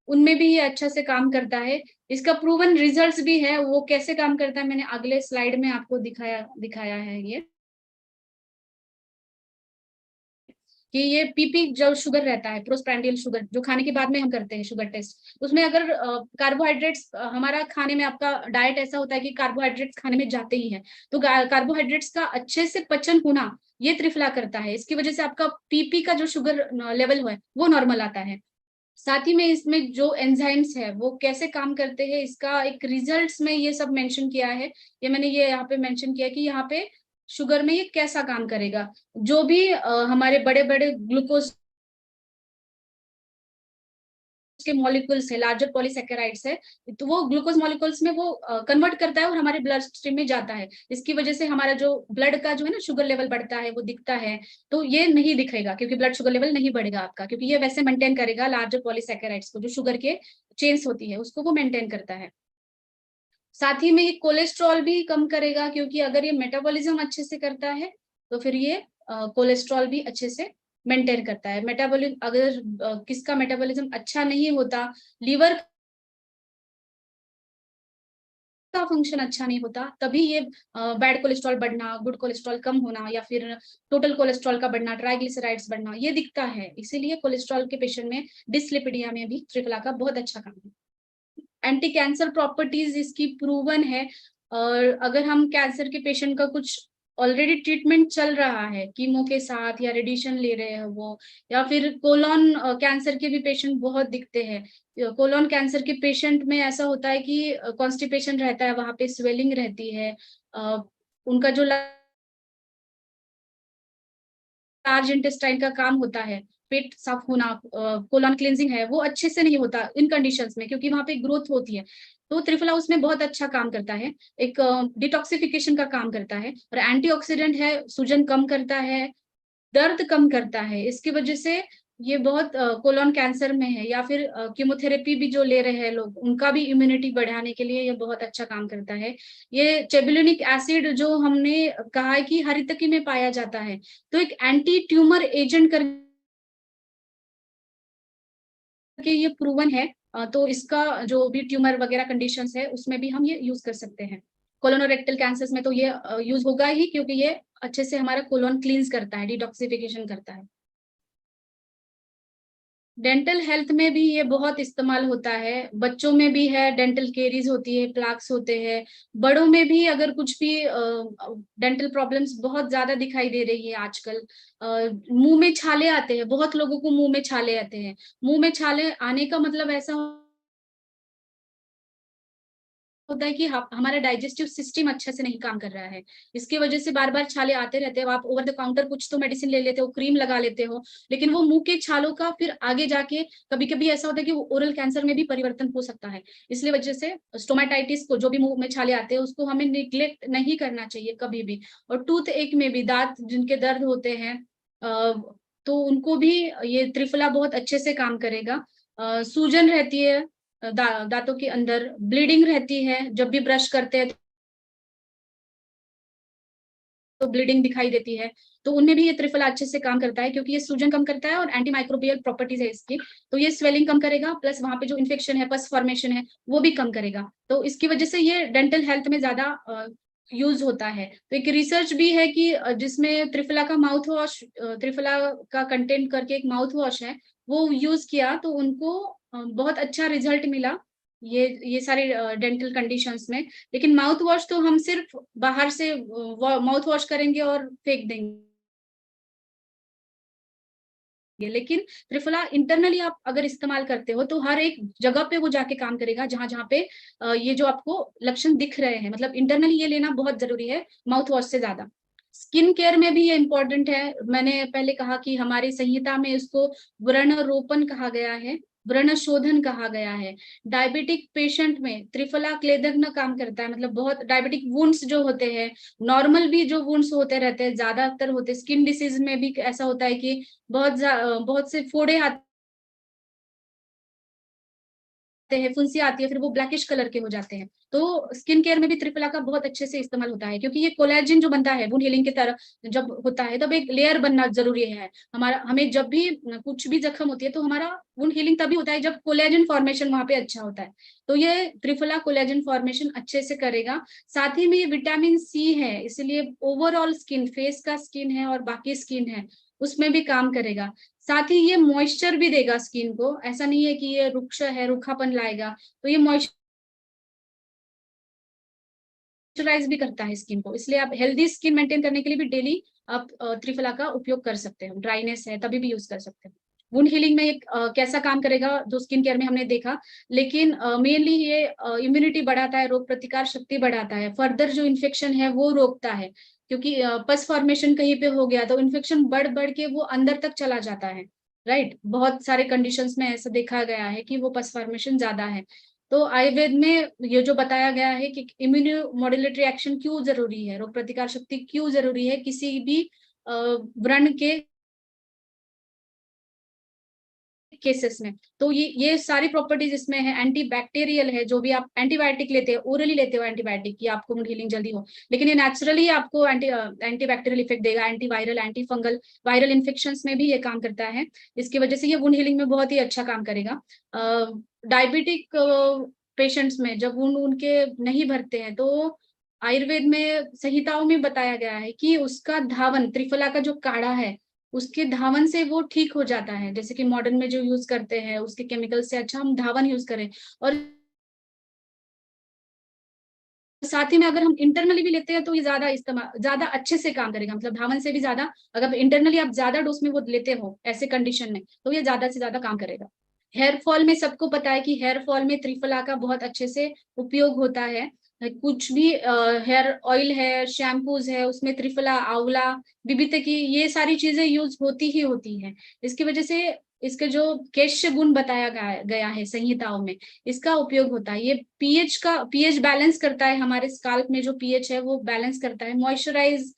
उनमें भी ये अच्छा से काम करता है। इसका प्रूवन रिजल्ट्स भी है। वो कैसे काम करता है मैंने अगले स्लाइड में आपको दिखाया है। ये कि ये पीपी जो शुगर रहता है, प्रोस्प्रैंडियल शुगर, जो खाने के बाद में हम करते हैं शुगर टेस्ट, उसमें अगर कार्बोहाइड्रेट्स हमारा खाने में, आपका डाइट ऐसा होता है कि कार्बोहाइड्रेट्स खाने में जाते ही है, तो कार्बोहाइड्रेट्स का अच्छे से पचन होना ये त्रिफला करता है। इसकी वजह से आपका पीपी का जो शुगर लेवल है वो नॉर्मल आता है। साथ ही में इसमें जो एंजाइम्स है वो कैसे काम करते हैं, इसका एक रिजल्ट्स में ये सब मेंशन किया है। ये मैंने ये यहाँ पे मेंशन किया कि यहाँ पे शुगर में ये कैसा काम करेगा। जो भी हमारे बड़े बड़े ग्लूकोज के मॉलिक्यूल्स है, लार्जर पॉलीसैकेराइड्स है, तो वो ग्लूकोज मॉलिक्यूल्स में वो कन्वर्ट करता है और हमारे ब्लड स्ट्रीम में जाता है। इसकी वजह से हमारा जो ब्लड का जो है ना शुगर लेवल बढ़ता है, वो दिखता है। तो ये नहीं दिखेगा क्योंकि ब्लड शुगर लेवल नहीं बढ़ेगा आपका, क्योंकि ये वैसे मेंटेन करेगा लार्जर पॉलीसैकेराइड्स को, जो शुगर के चेन्स होती है उसको वो मेंटेन करता है। साथ ही में ये कोलेस्ट्रॉल भी कम करेगा, क्योंकि अगर ये मेटाबॉलिज्म अच्छे से करता है तो फिर ये कोलेस्ट्रॉल भी अच्छे से मेंटेन करता है। मेटाबॉलिज्म अगर किसका मेटाबॉलिज्म अच्छा नहीं होता, लीवर का फंक्शन अच्छा नहीं होता, तभी ये बैड कोलेस्ट्रॉल बढ़ना, गुड कोलेस्ट्रॉल कम होना या फिर टोटल कोलेस्ट्रॉल का बढ़ना, ट्राइग्लिसराइड्स बढ़ना, ये दिखता है। इसीलिए कोलेस्ट्रॉल के पेशेंट में, डिसलिपिडिया में भी त्रिफला का बहुत अच्छा काम है। एंटी कैंसर प्रॉपर्टीज इसकी प्रूवन है। और अगर हम कैंसर के पेशेंट का कुछ ऑलरेडी ट्रीटमेंट चल रहा है कीमो के साथ या रेडिएशन ले रहे हैं वो, या फिर कोलोन कैंसर के भी पेशेंट बहुत दिखते हैं। कोलोन कैंसर के पेशेंट में ऐसा होता है कि कॉन्स्टिपेशन रहता है, वहां पे स्वेलिंग रहती है, उनका जो लार्ज इंटेस्टाइन का काम होता है, पेट साफ होना, कोलन क्लींजिंग है, वो अच्छे से नहीं होता इन कंडीशंस में, क्योंकि वहां पे ग्रोथ होती है। तो त्रिफला उसमें बहुत अच्छा काम करता है, एक डिटॉक्सिफिकेशन का काम करता है, और एंटीऑक्सीडेंट है, सूजन कम करता है, दर्द कम करता है। इसकी वजह से ये बहुत कोलोन कैंसर में है, या फिर कीमोथेरेपी भी जो ले रहे हैं लोग, उनका भी इम्यूनिटी बढ़ाने के लिए ये बहुत अच्छा काम करता है। ये चेबुलिनिक एसिड जो हमने कहा है कि हरितकी में पाया जाता है, तो एक एंटी ट्यूमर एजेंट करके ये प्रूवन है। तो इसका जो भी ट्यूमर वगैरह कंडीशंस है उसमें भी हम ये यूज कर सकते हैं। कोलोनोरेक्टल कैंसर्स में तो ये यूज होगा ही, क्योंकि ये अच्छे से हमारा कोलोन क्लींस करता है, डिटॉक्सिफिकेशन करता है। डेंटल हेल्थ में भी ये बहुत इस्तेमाल होता है, बच्चों में भी है, डेंटल केरीज होती है, प्लाक्स होते हैं, बड़ों में भी अगर कुछ भी डेंटल प्रॉब्लम्स बहुत ज्यादा दिखाई दे रही है आजकल। मुंह में छाले आते हैं, बहुत लोगों को मुंह में छाले आते हैं। मुंह में छाले आने का मतलब ऐसा होता है कि हमारा डाइजेस्टिव सिस्टम अच्छे से नहीं काम कर रहा है, इसकी वजह से बार बार छाले आते रहते हैं। आप ओवर द काउंटर कुछ तो मेडिसिन ले लेते हो, क्रीम लगा लेते हो, लेकिन वो मुंह के छालों का फिर आगे जाके कभी कभी ऐसा होता है कि ओरल कैंसर में भी परिवर्तन हो सकता है। इसलिए वजह से स्टोमेटाइटिस को, जो भी मुंह में छाले आते हैं, उसको हमें निग्लेक्ट नहीं करना चाहिए कभी भी। और टूथ एक में भी, दांत जिनके दर्द होते हैं तो उनको भी ये त्रिफला बहुत अच्छे से काम करेगा। सूजन रहती है दांतों के अंदर, ब्लीडिंग रहती है, जब भी ब्रश करते हैं तो ब्लीडिंग दिखाई देती है, तो उनमें भी ये त्रिफला अच्छे से काम करता है, क्योंकि ये सूजन कम करता है और एंटी माइक्रोबियल प्रॉपर्टीज है इसकी। तो ये स्वेलिंग कम करेगा, प्लस वहां पे जो इन्फेक्शन है, पस फॉर्मेशन है, वो भी कम करेगा। तो इसकी वजह से ये डेंटल हेल्थ में ज्यादा यूज होता है। तो एक रिसर्च भी है कि जिसमें त्रिफला का माउथ वॉश, त्रिफला का कंटेंट करके एक माउथ वॉश है, वो यूज किया तो उनको बहुत अच्छा रिजल्ट मिला ये सारे डेंटल कंडीशंस में। लेकिन माउथ वॉश तो हम सिर्फ बाहर से माउथ वॉश करेंगे और फेंक देंगे, लेकिन त्रिफला इंटरनली आप अगर इस्तेमाल करते हो तो हर एक जगह पे वो जाके काम करेगा, जहां जहां पे ये जो आपको लक्षण दिख रहे हैं। मतलब इंटरनली ये लेना बहुत जरूरी है माउथ वॉश से ज्यादा। स्किन केयर में भी ये इंपॉर्टेंट है। मैंने पहले कहा कि हमारी संहिता में इसको व्रण रोपण कहा गया है, व्रण शोधन कहा गया है। डायबिटिक पेशेंट में त्रिफला क्लेदग्न काम करता है, मतलब बहुत डायबिटिक वुंड्स जो होते हैं, नॉर्मल भी जो वुंड्स होते रहते हैं, ज्यादातर होते, स्किन डिसीज में भी ऐसा होता है कि बहुत से फोड़े आते हैं, फुंसी आती है, फिर वो ब्लैकिश कलर के हो जाते हैं। तो स्किन केयर में भी त्रिफला का बहुत अच्छे से इस्तेमाल होता है, क्योंकि ये कोलेजन जो बनता है वुंड हीलिंग की तरह जब होता है, तब एक लेयर बनना जरूरी है। हमारा हमें जब भी कुछ भी जख्म होती है तो हमारा वुंड हीलिंग तभी होता है जब कोलेजन फॉर्मेशन वहां पे अच्छा होता है। तो ये त्रिफला कोलेजन फॉर्मेशन अच्छे से करेगा। साथ ही में ये विटामिन सी है, इसलिए ओवरऑल स्किन, फेस का स्किन है और बाकी स्किन है, उसमें भी काम करेगा। साथ ही ये मॉइस्चर भी देगा स्किन को, ऐसा नहीं है कि ये रुक्ष है, रूखापन लाएगा। तो ये मॉइस्चराइज भी करता है स्किन को, इसलिए आप हेल्दी स्किन मेंटेन करने के लिए भी डेली आप त्रिफला का उपयोग कर सकते हो। ड्राइनेस है तभी भी यूज कर सकते हो। वुंड हीलिंग में एक कैसा काम करेगा जो स्किन केयर में हमने देखा, लेकिन मेनली ये इम्यूनिटी बढ़ाता है, रोग प्रतिकार शक्ति बढ़ाता है, फर्दर जो इन्फेक्शन है वो रोकता है। क्योंकि पस फॉर्मेशन कहीं पे हो गया तो इन्फेक्शन बढ़ बढ़ के वो अंदर तक चला जाता है, राइट। बहुत सारे कंडीशंस में ऐसा देखा गया है कि वो पस फॉर्मेशन ज्यादा है। तो आयुर्वेद में ये जो बताया गया है कि इम्यूनो मॉड्यूलेटरी एक्शन क्यों जरूरी है, रोग प्रतिकार शक्ति क्यों जरूरी है किसी भी व्रण के केसेस में, तो ये सारी प्रॉपर्टीज इसमें है। एंटीबैक्टीरियल है, जो भी आप एंटीबायोटिक लेते हो, ओरली लेते हो एंटीबायोटिक की आपको वुंड हीलिंग जल्दी हो, लेकिन ये नेचुरली आपको एंटीबैक्टीरियल इफेक्ट देगा, antiviral, anti fungal, viral infections में भी ये काम करता है। इसकी वजह से ये वुंड हीलिंग में बहुत ही अच्छा काम करेगा। डायबिटिक पेशेंट्स में जब वुंड उनके नहीं भरते हैं, तो आयुर्वेद में संहिताओं में बताया गया है कि उसका धावन, त्रिफला का जो काढ़ा है, उसके धावन से वो ठीक हो जाता है। जैसे कि मॉडर्न में जो यूज करते हैं उसके केमिकल से अच्छा हम धावन यूज करें। और साथ ही में अगर हम इंटरनली भी लेते हैं तो ये ज्यादा अच्छे से काम करेगा। मतलब धावन से भी ज्यादा अगर इंटरनली आप ज्यादा डोज में वो लेते हो ऐसे कंडीशन में, तो ये ज्यादा से ज्यादा काम करेगा। हेयर फॉल में सबको पता है कि हेयर फॉल में त्रिफला का बहुत अच्छे से उपयोग होता है। कुछ भी हेयर ऑयल है, शैम्पूज है, उसमें त्रिफला, आंवला, बिबितकी, ये सारी चीजें यूज होती ही होती हैं। इसकी वजह से इसके जो केश गुण बताया गया है संहिताओं में, इसका उपयोग होता है। ये पीएच बैलेंस करता है, हमारे स्काल्प में जो पीएच है वो बैलेंस करता है, मॉइस्चराइज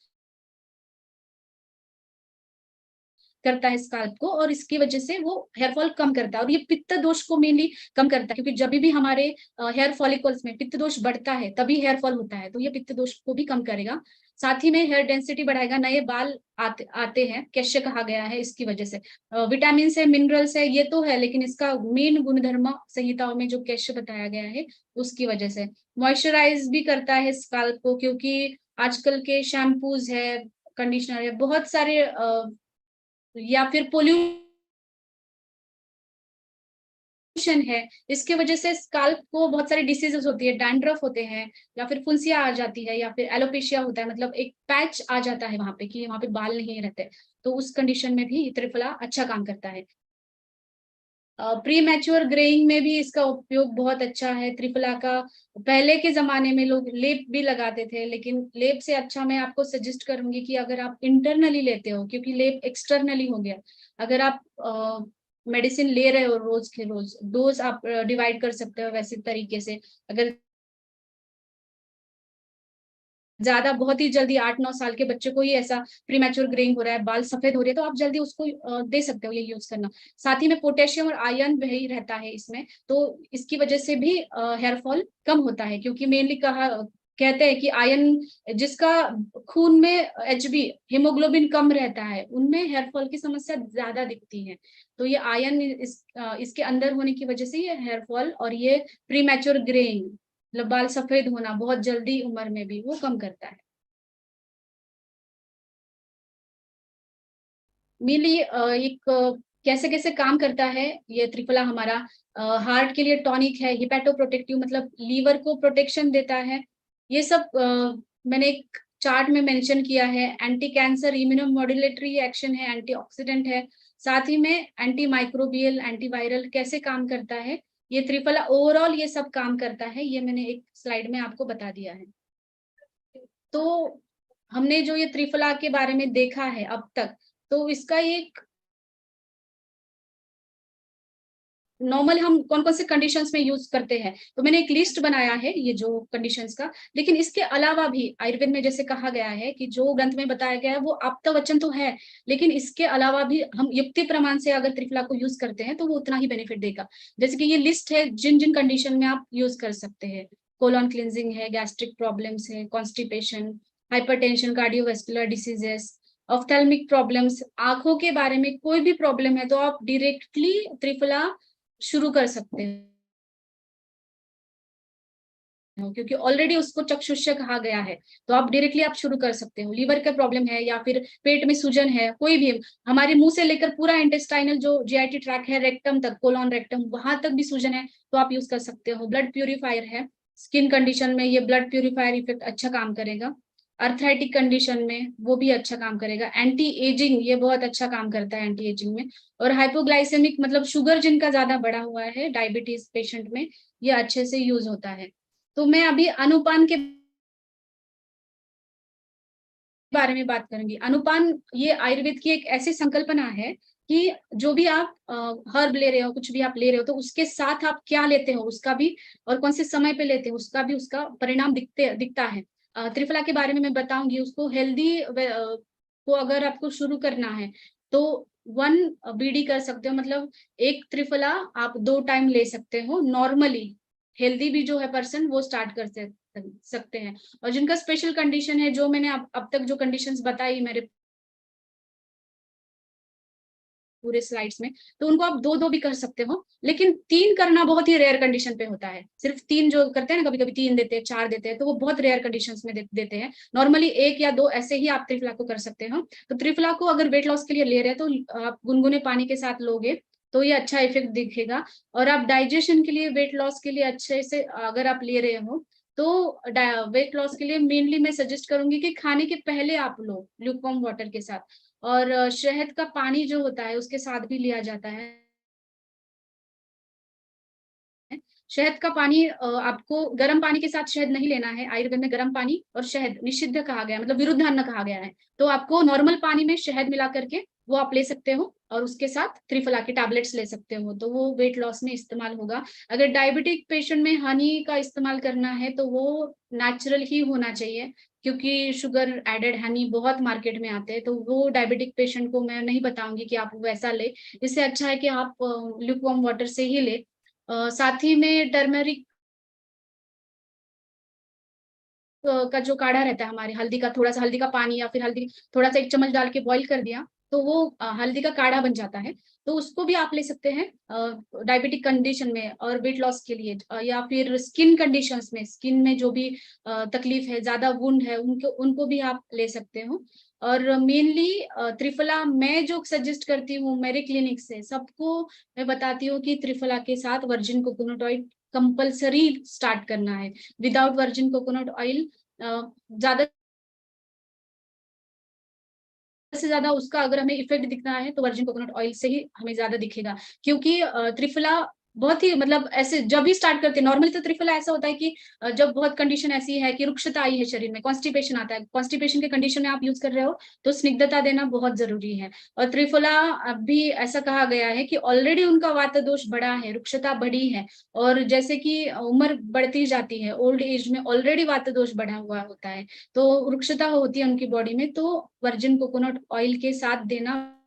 करता है स्काल्प को, और इसकी वजह से वो हेयर फॉल कम करता है। और ये पित्त दोष को मेनली कम करता है, क्योंकि जब भी हमारे हेयर फॉलिकल्स में पित्त दोष बढ़ता है तभी हेयर फॉल होता है, तो ये पित्त दोष को भी कम करेगा। साथ ही में हेयर डेंसिटी बढ़ाएगा, नए बाल आते हैं, कैश्य कहा गया है इसकी वजह से। विटामिन है, मिनरल्स है, ये तो है, लेकिन इसका मेन गुणधर्म संहिताओं में जो कैश्य बताया गया है उसकी वजह से। मॉइस्चराइज भी करता है स्काल्प को, क्योंकि आजकल के शैम्पूज है, कंडीशनर है, बहुत सारे या फिर पोल्यूशन है, इसके वजह से स्काल्प को बहुत सारी डिसीजेस होती है, डैंड्रफ होते हैं, या फिर फुंसिया आ जाती है, या फिर एलोपेशिया होता है, मतलब एक पैच आ जाता है वहां पे कि वहां पे बाल नहीं रहते। तो उस कंडीशन में भी त्रिफला अच्छा काम करता है। प्री मैच्योर ग्रेइंग में भी इसका उपयोग बहुत अच्छा है त्रिफला का। पहले के जमाने में लोग लेप भी लगाते थे, लेकिन लेप से अच्छा मैं आपको सजेस्ट करूंगी कि अगर आप इंटरनली लेते हो, क्योंकि लेप एक्सटर्नली हो गया, अगर आप मेडिसिन ले रहे हो रोज के रोज, डोज आप डिवाइड कर सकते हो वैसे तरीके से। अगर ज्यादा बहुत ही जल्दी 8-9 साल के बच्चे को ही ऐसा प्रीमैच्योर ग्रेइंग हो रहा है, बाल सफेद हो रहे हैं, तो आप जल्दी उसको दे सकते हो ये यूज करना। साथ ही में पोटेशियम और आयरन भी रहता है इसमें, तो इसकी वजह से भी हेयर फॉल कम होता है, क्योंकि मेनली कहते हैं कि आयरन, जिसका खून में एचबी हीमोग्लोबिन कम रहता है, उनमें हेयर फॉल की समस्या ज्यादा दिखती है। तो ये आयरन इसके अंदर होने की वजह से ये हेयर फॉल और ये प्रीमैच्योर ग्रेइंग, मतलब बाल सफेद होना बहुत जल्दी उम्र में भी, वो कम करता है। मेनली एक कैसे कैसे काम करता है ये त्रिफला हमारा, हार्ट के लिए टॉनिक है, हिपैटो प्रोटेक्टिव, मतलब लीवर को प्रोटेक्शन देता है। ये सब मैंने एक चार्ट में मेंशन किया है। एंटी कैंसर, इम्यूनोमोड्यूलेटरी एक्शन है, एंटीऑक्सीडेंट है, साथ ही में एंटी माइक्रोबियल, एंटीवायरल कैसे काम करता है ये त्रिफला, ओवरऑल ये सब काम करता है, ये मैंने एक स्लाइड में आपको बता दिया है। तो हमने जो ये त्रिफला के बारे में देखा है अब तक, तो इसका एक नॉर्मल हम कौन कौन से कंडीशंस में यूज करते हैं, तो मैंने एक लिस्ट बनाया है ये जो कंडीशंस का। लेकिन इसके अलावा भी आयुर्वेद में जैसे कहा गया है कि जो ग्रंथ में बताया गया है वो आप्तवचन तो है, लेकिन इसके अलावा भी हम युक्ति प्रमाण से अगर त्रिफला को यूज करते हैं तो वो उतना ही बेनिफिट देगा। जैसे कि ये लिस्ट है जिन जिन कंडीशन में आप यूज कर सकते हैं। कोलॉन क्लिनजिंग है, गैस्ट्रिक प्रॉब्लम्स है, constipation, hypertension, cardiovascular diseases, ophthalmic problems, आंखों के बारे में कोई भी प्रॉब्लम है तो आप डायरेक्टली त्रिफला शुरू कर सकते हो, क्योंकि ऑलरेडी उसको चक्षुष्य कहा गया है, तो आप डायरेक्टली आप शुरू कर सकते हो। लीवर का प्रॉब्लम है या फिर पेट में सूजन है, कोई भी, हमारे मुंह से लेकर पूरा इंटेस्टाइनल जो जीआईटी ट्रैक है, रेक्टम तक, कोलॉन रेक्टम, वहां तक भी सूजन है तो आप यूज कर सकते हो। ब्लड प्यूरिफायर है, स्किन कंडीशन में ये ब्लड प्यूरिफायर इफेक्ट अच्छा काम करेगा। अर्थराइटिक कंडीशन में वो भी अच्छा काम करेगा। एंटी एजिंग, ये बहुत अच्छा काम करता है एंटी एजिंग में। और हाइपोग्लाइसेमिक, मतलब शुगर जिनका ज्यादा बढ़ा हुआ है डायबिटीज पेशेंट में, ये अच्छे से यूज होता है। तो मैं अभी अनुपान के बारे में बात करूंगी। अनुपान ये आयुर्वेद की एक ऐसी संकल्पना है कि जो भी आप हर्ब ले रहे हो, कुछ भी आप ले रहे हो, तो उसके साथ आप क्या लेते हो उसका भी, और कौन से समय पे लेते हो उसका भी, उसका परिणाम दिखता है। त्रिफला के बारे में मैं बताऊंगी। उसको हेल्दी को अगर आपको शुरू करना है तो 1 बीडी कर सकते हो, मतलब एक त्रिफला आप 2 टाइम ले सकते हो नॉर्मली। हेल्दी भी जो है पर्सन वो स्टार्ट कर सकते हैं। और जिनका स्पेशल कंडीशन है, जो मैंने अब तक जो कंडीशंस बताई मेरे पूरे स्लाइड्स में, तो उनको आप 2-2 भी कर सकते हो, लेकिन 3 करना बहुत ही रेयर कंडीशन पे होता है। सिर्फ 3 जो करते हैं ना, कभी कभी 3 देते हैं, 4 देते हैं, तो वो बहुत रेयर कंडीशंस में देते हैं। नॉर्मली 1 या 2 ऐसे ही आप त्रिफला को कर सकते हो। तो त्रिफला को अगर वेट लॉस के लिए ले रहे हैं तो आप गुनगुने पानी के साथ लोगे तो ये अच्छा इफेक्ट दिखेगा। और आप डाइजेशन के लिए, वेट लॉस के लिए अच्छे से अगर आप ले रहे हो तो वेट लॉस के लिए मेनली मैं सजेस्ट करूंगी कि खाने के पहले आप लो ल्यूकवार्म वाटर के साथ। और शहद का पानी जो होता है उसके साथ भी लिया जाता है। शहद का पानी आपको गर्म पानी के साथ शहद नहीं लेना है। आयुर्वेद में गर्म पानी और शहद निषिद्ध कहा गया है, मतलब विरुद्धान्न कहा गया है। तो आपको नॉर्मल पानी में शहद मिला करके वो आप ले सकते हो, और उसके साथ त्रिफला के टैबलेट्स ले सकते हो, तो वो वेट लॉस में इस्तेमाल होगा। अगर डायबिटिक पेशेंट में हनी का इस्तेमाल करना है तो वो नेचुरल ही होना चाहिए, क्योंकि शुगर एडेड हनी बहुत मार्केट में आते हैं, तो वो डायबिटिक पेशेंट को मैं नहीं बताऊंगी कि आप वैसा ले। इससे अच्छा है कि आप ल्यूकवार्म वाटर से ही ले। साथ ही में टर्मरिक का जो काढ़ा रहता है हमारे, हल्दी का थोड़ा सा, हल्दी का पानी या फिर हल्दी थोड़ा सा 1 चम्मच डाल के बॉईल कर दिया, तो वो हल्दी का काढ़ा बन जाता है। तो उसको भी आप ले सकते हैं डायबिटिक कंडीशन में और वेट लॉस के लिए, या फिर स्किन कंडीशंस में, स्किन में जो भी तकलीफ है, ज्यादा वुंड है, उनको भी आप ले सकते हो। और मेनली त्रिफला मैं जो सजेस्ट करती हूँ मेरे क्लिनिक से सबको, मैं बताती हूँ कि त्रिफला के साथ virgin coconut oil compulsory start करना है। विदाउट वर्जिन कोकोनट ऑयल ज्यादा से ज्यादा उसका अगर हमें इफेक्ट दिखना है तो वर्जिन कोकोनट ऑयल से ही हमें ज्यादा दिखेगा, क्योंकि त्रिफला बहुत ही, मतलब ऐसे जब भी स्टार्ट करते हैं नॉर्मली तो त्रिफला ऐसा होता है कि जब बहुत कंडीशन ऐसी है कि रुक्षता आई है शरीर में, कॉन्स्टिपेशन आता है, कॉन्स्टिपेशन के कंडीशन में आप यूज कर रहे हो तो स्निग्धता देना बहुत जरूरी है। और त्रिफला भी ऐसा कहा गया है कि ऑलरेडी उनका वात दोष बढ़ा है, रुक्षता बढ़ी है, और जैसे कि उम्र बढ़ती जाती है, ओल्ड एज में ऑलरेडी वात दोष बढ़ा हुआ होता है, तो रुक्षता होती है उनकी बॉडी में, तो वर्जिन कोकोनट ऑयल के साथ देना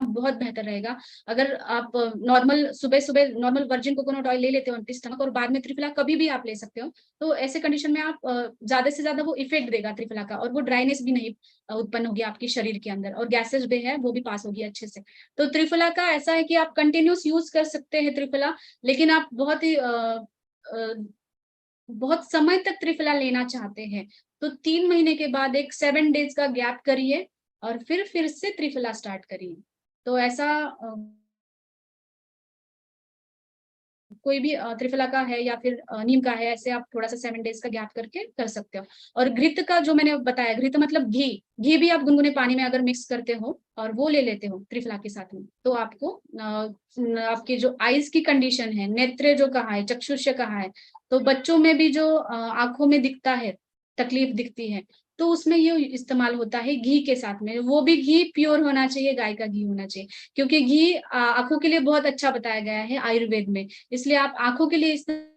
बहुत बेहतर रहेगा। अगर आप नॉर्मल सुबह सुबह नॉर्मल वर्जिन कोकोनट ऑयल ले लेते हो एम्प्टी स्टमक, और बाद में त्रिफला कभी भी आप ले सकते हो, तो ऐसे कंडीशन में आप ज्यादा से ज्यादा वो इफेक्ट देगा त्रिफला का, और वो ड्राइनेस भी नहीं उत्पन्न होगी आपकी शरीर के अंदर, और गैसेस भी है वो भी पास होगी अच्छे से। तो त्रिफला का ऐसा है कि आप कंटिन्यूस यूज कर सकते हैं त्रिफला, लेकिन आप बहुत ही बहुत समय तक त्रिफला लेना चाहते हैं तो 3 महीने के बाद एक 7 डेज का गैप करिए, और फिर से त्रिफला स्टार्ट करिए। तो ऐसा कोई भी त्रिफला का है या फिर नीम का है, ऐसे आप थोड़ा सा 7 डेज का गैप करके कर सकते हो। और घृत का जो मैंने बताया, घृत मतलब घी, घी भी आप गुनगुने पानी में अगर मिक्स करते हो और वो ले लेते हो त्रिफला के साथ में, तो आपको आपकी जो आईज की कंडीशन है, नेत्र जो कहा है, चक्षुष्य कहा है, तो बच्चों में भी जो आंखों में दिखता है, तकलीफ दिखती है, तो उसमें ये इस्तेमाल होता है घी के साथ में। वो भी घी प्योर होना चाहिए, गाय का घी होना चाहिए, क्योंकि घी आंखों के लिए बहुत अच्छा बताया गया है आयुर्वेद में, इसलिए आप आंखों के लिए इस्तेमाल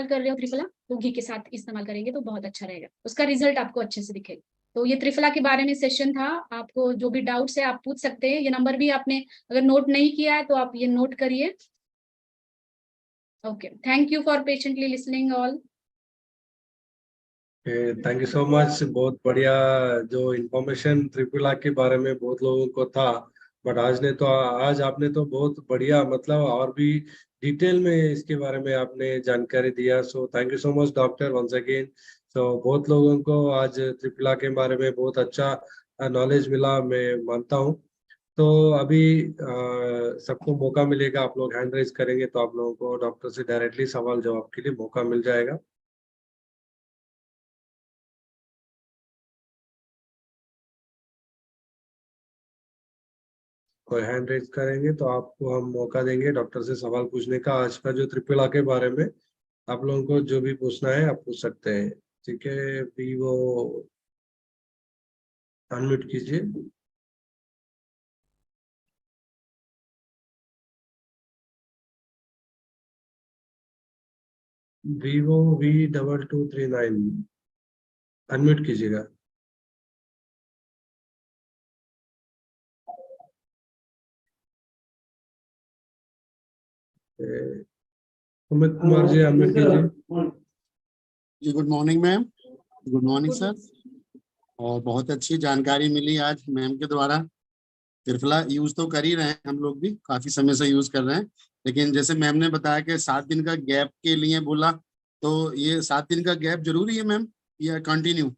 कर रहे हो त्रिफला, तो घी के साथ इस्तेमाल करेंगे तो बहुत अच्छा रहेगा, उसका रिजल्ट आपको अच्छे से दिखेगा। तो ये त्रिफला के बारे में सेशन था। आपको जो भी डाउट्स है आप पूछ सकते हैं। ये नंबर भी आपने अगर नोट नहीं किया है तो आप ये नोट करिए। Okay, thank you for patiently listening all. Thank you so much. बहुत बढ़िया जो इन्फॉर्मेशन त्रिपुला के बारे में बहुत लोगों को था, बट आज आपने तो बहुत बढ़िया, मतलब और भी डिटेल में इसके बारे में आपने जानकारी दिया। So thank you so much doctor once again. So बहुत लोगों को आज त्रिपुला के बारे में बहुत अच्छा नॉलेज मिला, मैं मानता हूँ। तो अभी सबको मौका मिलेगा, आप लोग हैंड रेज करेंगे तो आप लोगों को डॉक्टर से डायरेक्टली सवाल जवाब के लिए मौका मिल जाएगा। कोई हैंड रेज करेंगे तो आपको हम मौका देंगे डॉक्टर से सवाल पूछने का। आज का जो त्रिपुला के बारे में आप लोगों को जो भी पूछना है आप पूछ सकते हैं। ठीक है, अभी वो अनम्यूट कीजिए। Vivo V2239 अनम्यूट कीजिएगा। अमित कुमार जी अनम्यूट कीजिए। जी good morning ma'am. Good morning sir. और बहुत अच्छी जानकारी मिली आज मैम के द्वारा। त्रिफला यूज तो कर ही रहे हैं, हम लोग भी काफी समय से यूज कर रहे हैं, लेकिन जैसे मैम ने बताया कि 7 दिन का गैप के लिए बोला, तो ये 7 दिन का गैप जरूरी है मैम या कंटिन्यू?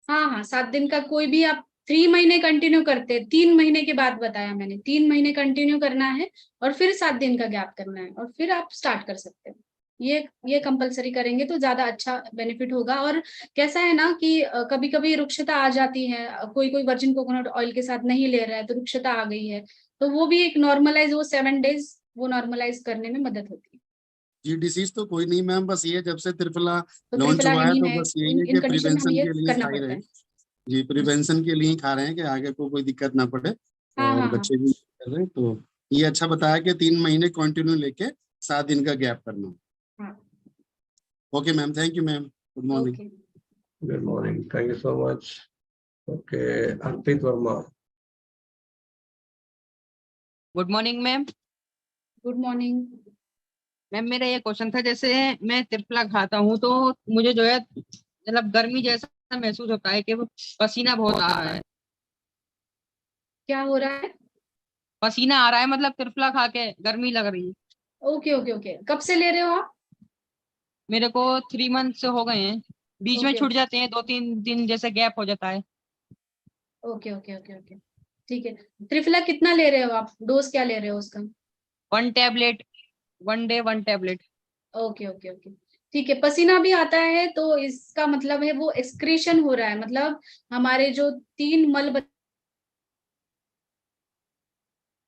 हाँ हाँ, 7 दिन का कोई भी आप 3 महीने कंटिन्यू करते हैं, 3 महीने के बाद बताया मैंने, 3 महीने कंटिन्यू करना है और फिर 7 दिन का गैप करना है और फिर आप स्टार्ट कर सकते हैं। ये कंपलसरी करेंगे तो ज्यादा अच्छा बेनिफिट होगा। और कैसा है ना कि कभी कभी रुक्षता आ जाती है, कोई कोई वर्जिन कोकोनट ऑयल के साथ नहीं ले रहा है तो रुक्षता आ गई है, तो वो भी एक नॉर्मलाइज, वो 7 डेज वो नॉर्मलाइज करने में मदद होती है। जी डिसीज तो कोई नहीं मैम, बस ये जब से त्रिफला तो लॉन्च त्रिफला हुआ है लेनी तो है, बस यही है इन कि कंडीशन में हमें प्रिवेंशन ये के लिए करना खा ही पड़ता रहे है। हैं। जी प्रिवेंशन के लिए ही खा रहे हैं कि आगे को कोई दिक्कत ना पड़े, हाँ और हाँ हाँ बच्चे भी कर रहे हैं। तो ये अच्छा बताया कि 3 महीने कंटिन्यू लेके 7 दिन का गैप करना। हाँ। Okay ma'am, thank you ma'am, good morning. Okay, good morning, thank you so much. Okay, Arpit Verma. Good morning ma'am. Good morning. Ma'am मेरा ये क्वेश्चन था, जैसे मैं त्रिफला खाता हूँ तो मुझे जो है मतलब गर्मी जैसा महसूस होता है कि वो पसीना बहुत आ रहा है। क्या हो रहा है? पसीना आ रहा है, मतलब त्रिफला खा के गर्मी लग रही है। ओके ओके ओके, कब से ले रहे हो आप? मेरे को 3 मंथ हो गए हैं, बीच में ओके छूट जाते हैं, 2-3 दिन जैसे गैप हो जाता है। ओके ओके ओके ओके, ठीक है। त्रिफला कितना ले रहे हो आप? डोज क्या ले रहे हो उसका? 1 tablet, 1 day 1 tablet. Okay okay okay, ठीक है। पसीना भी आता है तो इसका मतलब है वो एक्सक्रीशन हो रहा है, मतलब हमारे जो 3 मल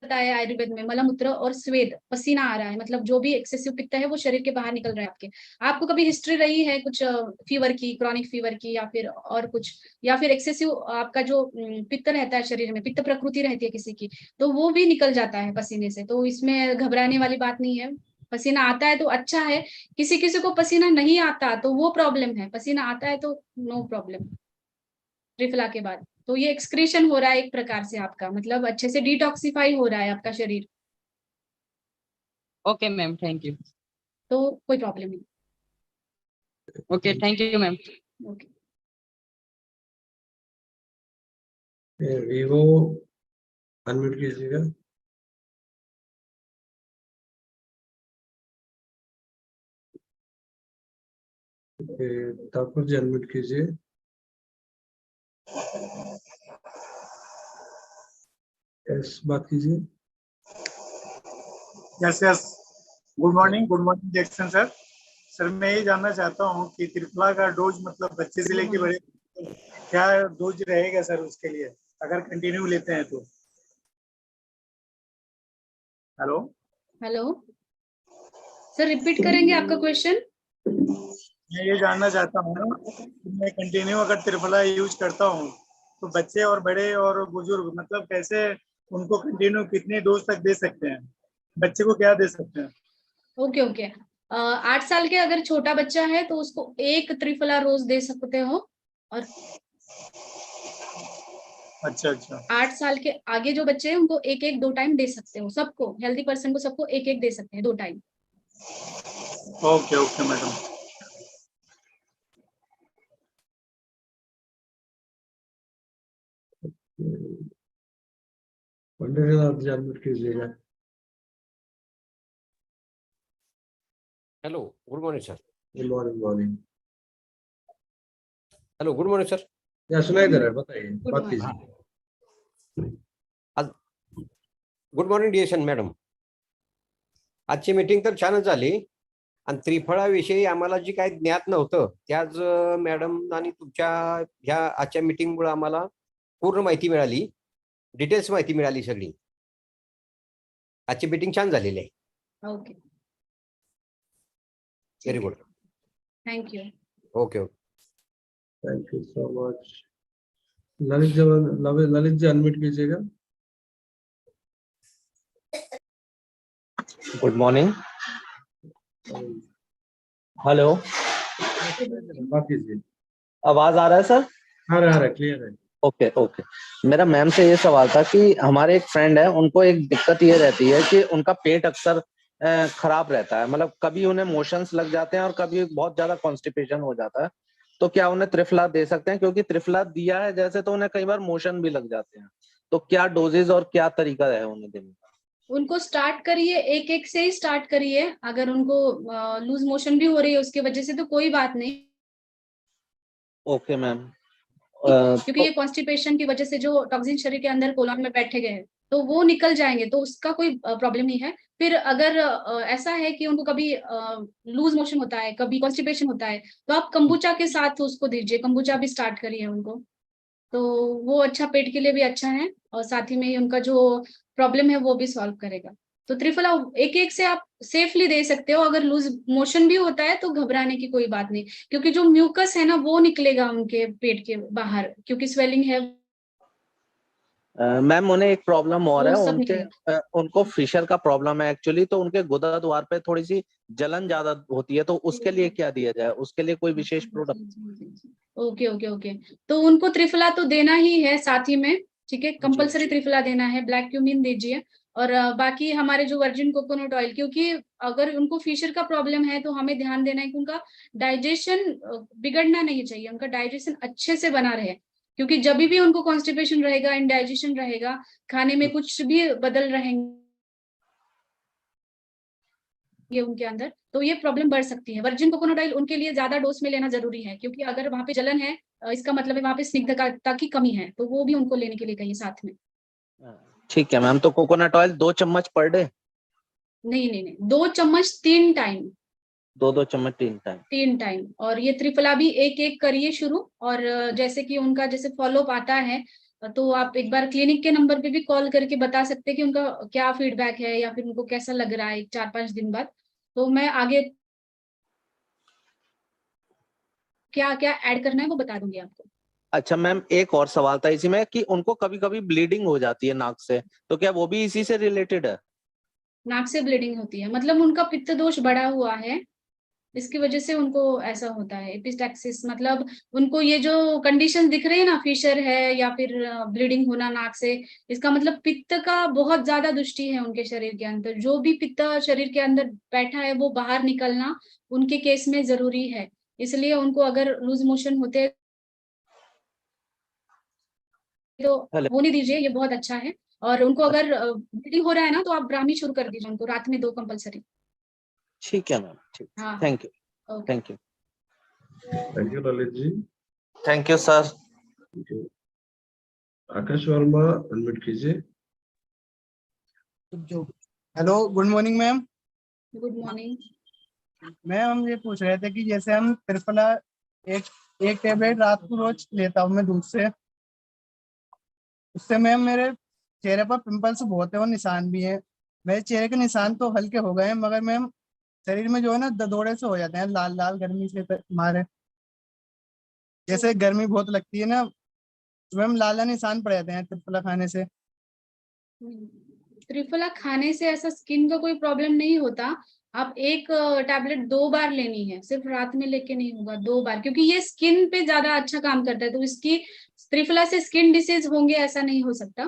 बताया आयुर्वेद में, मलमूत्र और स्वेद, पसीना आ रहा है, मतलब जो भी एक्सेसिव पित्त है वो शरीर के बाहर निकल रहा है आपके। आपको कभी हिस्ट्री रही है कुछ फीवर की, क्रॉनिक फीवर की, या फिर और कुछ, या फिर एक्सेसिव आपका जो पित्त रहता है शरीर में, पित्त प्रकृति रहती है किसी की, तो वो भी निकल जाता है पसीने से। तो इसमें घबराने वाली बात नहीं है। पसीना आता है तो अच्छा है, किसी किसी को पसीना नहीं आता तो वो प्रॉब्लम है, पसीना आता है तो नो प्रॉब्लम। त्रिफला के बाद तो ये एक्सक्रीशन हो रहा है एक प्रकार से आपका, मतलब अच्छे से डिटॉक्सिफाई हो रहा है आपका शरीर, ओके मैम, थैंक यू। तो कोई प्रॉब्लम नहीं। Okay, thank you ma'am. Okay, Vivo, unmute कीजिएगा। ठाकुर जी अनम्यूट कीजिए। यस, बात कीजिए। Yes, good morning Jackson sir. Sir मैं ये जानना चाहता हूँ कि त्रिफला का डोज मतलब बच्चे से लेके बड़े क्या डोज रहेगा सर उसके लिए, अगर कंटिन्यू लेते हैं तो? हेलो हेलो सर, रिपीट करेंगे आपका क्वेश्चन? मैं ये जानना चाहता हूँ कि मैं कंटिन्यू अगर त्रिफला यूज करता हूँ तो बच्चे और बड़े और बुजुर्ग मतलब कैसे उनको कंटिन्यू कितनी डोज तक दे सकते हैं, बच्चे को क्या दे सकते हैं? ओके ओके, 8 साल के अगर छोटा बच्चा है तो उसको 1 त्रिफला रोज दे सकते हो, और अच्छा 8 साल के आगे जो बच्चे हैं उनको 1 2 टाइम दे सकते हो, सबको, हेल्दी पर्सन को सबको 1 दे सकते हैं 2 time. Okay madam. Pandit ji unmute कीजिएगा। Hello, good morning sir. Good morning, morning. Hello, good morning sir. या सुनाई दे रहा है, बताइए, गुड बात मॉर्निंग। कीजिए। गुड मॉर्निंग डिएशन मॅडम. आजची मीटिंग तर छानच झाली आणि त्रिफळाविषयी आम्हाला जी काही ज्ञात नव्हतं त्याच मॅडम आणि तुमच्या ह्या आजच्या मीटिंगमुळे आम्हाला पूर्ण माहिती मिळाली, डिटेल्स माहिती मिळाली सगळी. आजची मीटिंग छान झालेली आहे. Okay, very good. Thank you. Okay okay. Thank you so much. Lalit ji unmute कीजिएगा। Good morning. हेलो, बात कीजिए। आवाज आ रहा है सर? आ रहा है, क्लियर है। ओके। मेरा मैम से ये सवाल था कि हमारे एक फ्रेंड है, उनको एक दिक्कत ये रहती है कि उनका पेट अक्सर खराब रहता है, मतलब कभी उन्हें मोशंस लग जाते हैं और कभी बहुत ज्यादा कॉन्स्टिपेशन हो जाता है। तो क्या उन्हें त्रिफला दे सकते हैं? क्योंकि त्रिफला दिया है जैसे तो उन्हें कई बार मोशन भी लग जाते हैं, तो क्या डोजेज और क्या तरीका है उन्हें देने का? उनको स्टार्ट करिए, 1 से ही स्टार्ट करिए। अगर उनको लूज मोशन भी हो रही है उसकी वजह से तो कोई बात नहीं, ओके मैम। क्योंकि ये कॉन्स्टिपेशन की वजह से जो टॉक्सिन शरीर के अंदर कोलॉन में बैठे गए हैं तो वो निकल जाएंगे, तो उसका कोई प्रॉब्लम नहीं है। फिर अगर ऐसा है कि उनको कभी लूज मोशन होता है, कभी कॉन्स्टिपेशन होता है, तो आप कंबुचा के साथ उसको दीजिए, कंबुचा भी स्टार्ट करिए उनको। तो वो अच्छा पेट के लिए भी अच्छा है और साथ ही में ही उनका जो प्रॉब्लम है वो भी सॉल्व करेगा। तो त्रिफला एक एक से आप सेफली दे सकते हो। अगर लूज मोशन भी होता है तो घबराने की कोई बात नहीं, क्योंकि जो म्यूकस है ना वो निकलेगा उनके पेट के बाहर, क्योंकि स्वेलिंग है मैम उन्हें एक प्रॉब्लम और है, वो सब उनके निकलेगा। उनको फिशर का प्रॉब्लम है एक्चुअली, तो उनके गुदा द्वार पे थोड़ी सी जलन ज्यादा होती है, तो उसके लिए क्या दिया जाए, उसके लिए कोई विशेष प्रोडक्ट? ओके ओके ओके, तो उनको त्रिफला तो देना ही है साथ ही में, ठीक है, कंपलसरी त्रिफला देना है। ब्लैक क्यूमिन दीजिए और बाकी हमारे जो वर्जिन कोकोनट ऑयल, क्योंकि अगर उनको फिशर का प्रॉब्लम है तो हमें ध्यान देना है कि उनका डाइजेशन बिगड़ना नहीं चाहिए, उनका डाइजेशन अच्छे से बना रहे, क्योंकि जब भी उनको कॉन्स्टिपेशन रहेगा, इंडाइजेशन रहेगा, खाने में कुछ भी बदल रहेंगे उनके अंदर, तो ये प्रॉब्लम बढ़ सकती है। वर्जिन कोकोनट ऑयल उनके लिए ज्यादा डोज में लेना जरूरी है, क्योंकि अगर वहां पे जलन है इसका मतलब है वहां पे स्निग्धता की कमी है, तो वो भी उनको लेने के लिए कहिए साथ में। ठीक है मैम, तो कोकोनट ऑयल 2 चम्मच पर डे? नहीं नहीं नहीं, 2 चम्मच 3 टाइम। 2 चम्मच 3 टाइम? 3 टाइम। और ये त्रिफला भी एक एक करिए शुरू, और जैसे कि उनका जैसे फॉलोअप आता है तो आप एक बार क्लिनिक के नंबर पे भी कॉल करके बता सकते हैं कि उनका क्या फीडबैक है या फिर उनको कैसा लग रहा है 4-5 दिन बाद, तो मैं आगे क्या क्या ऐड करना है वो बता दूंगी आपको। अच्छा मैम, एक और सवाल था इसी में कि उनको कभी कभी ब्लीडिंग हो जाती है नाक से, तो क्या वो भी इसी से रिलेटेड है? नाक से ब्लीडिंग होती है, मतलब उनका पित्त दोष बढ़ा हुआ है, इसकी वजह से उनको ऐसा होता है एपिस्टैक्सिस। मतलब उनको ये जो कंडीशन दिख रही है ना, फिशर है या फिर ब्लीडिंग होना नाक से, इसका मतलब पित्त का बहुत ज्यादा दुष्टि है उनके शरीर के अंदर। जो भी पित्त शरीर के अंदर बैठा है वो बाहर निकलना उनके केस में जरूरी है, इसलिए उनको अगर लूज मोशन होते हैं तो हेलो। होने दीजिए, ये बहुत अच्छा है। और उनको अगर ब्लीडिंग हो रहा है ना तो आप ब्राह्मी शुरू कर दीजिए उनको, रात में 2 कंपलसरी। ठीक है मैम, ठीक। हाँ thank you. Okay. Thank you. Thank you Lalit ji. Thank you sir. Akash Verma unmute कीजिए। Hello, good morning ma'am. Good morning. Ma'am हम ये पूछ रहे थे कि जैसे हम त्रिफला एक एक टेबलेट रात को रोज लेता हूँ मैं दूध से, उससे मैम मेरे चेहरे पर पिंपल्स बहुत है और निशान भी है। मेरे चेहरे के निशान तो हल्के हो गए हैं, मगर मैम शरीर में जो है ना दौड़े से हो जाते हैं, लाल लाल गर्मी से मारे, जैसे गर्मी बहुत लगती है ना, तो मैम लाल लाल निशान पड़ जाते हैं त्रिफला खाने से। त्रिफला खाने से ऐसा स्किन का कोई प्रॉब्लम नहीं होता। आप एक टैबलेट 2 बार लेनी है, सिर्फ रात में लेके नहीं होगा, 2 बार, क्योंकि ये स्किन पे ज्यादा अच्छा काम करता है। तो इसकी त्रिफला से स्किन डिसीज होंगे ऐसा नहीं हो सकता,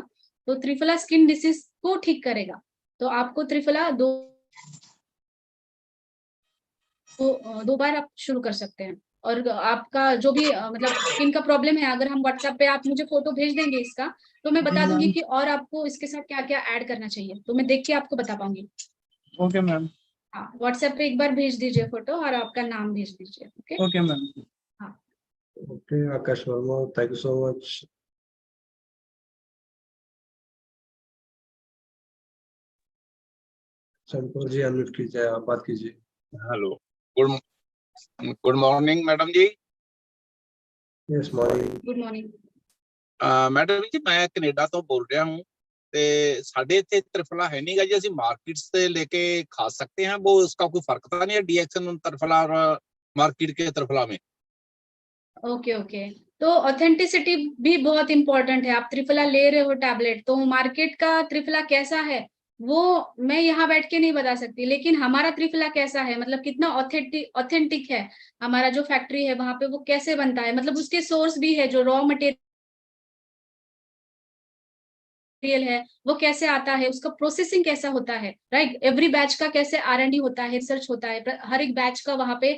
तो त्रिफला स्किन डिसीज को ठीक करेगा। तो आपको त्रिफला 2 बार आप शुरू कर सकते हैं। और आपका जो भी मतलब स्किन का प्रॉब्लम है, अगर हम व्हाट्सएप पे आप मुझे फोटो भेज देंगे इसका, तो मैं बता दूंगी कि और आपको इसके साथ क्या क्या ऐड करना चाहिए, तो मैं देख के आपको बता पाऊंगी। Okay ma'am. हाँ, व्हाट्सएप पे एक बार भेज दीजिए फोटो और आपका नाम भेज दीजिए। Okay okay ma'am. Okay Akash Verma, thank you so much. Santosh ji unmute कीजिए, आप बात कीजिए। Hello, good morning madam ji. Yes morning. Good morning. Madam ji ਮੈਂ ਕੈਨੇਡਾ ਤੋਂ ਬੋਲ ਰਿਹਾ हूँ ਤੇ ਸਾਡੇ ਇੱਥੇ त्रिफला है नहीं गा जी, ਅਸੀਂ मार्केट से लेके खा सकते हैं वो, उसका कोई फर्क तो नहीं है डीएक्सन त्रिफला और मार्केट के त्रिफला में? ओके ओके, तो ऑथेंटिसिटी भी बहुत इंपॉर्टेंट है। आप त्रिफला ले रहे हो टैबलेट, तो मार्केट का त्रिफला कैसा है वो मैं यहाँ बैठ के नहीं बता सकती, लेकिन हमारा त्रिफला कैसा है, मतलब कितना ऑथेंटिक है, हमारा जो फैक्ट्री है वहां पे वो कैसे बनता है, मतलब उसके सोर्स भी है, जो रॉ मटेरियल है वो कैसे आता है, उसका प्रोसेसिंग कैसा होता है, राइट। एवरी बैच का कैसे R&D होता है, रिसर्च होता है, हर एक बैच का वहां पे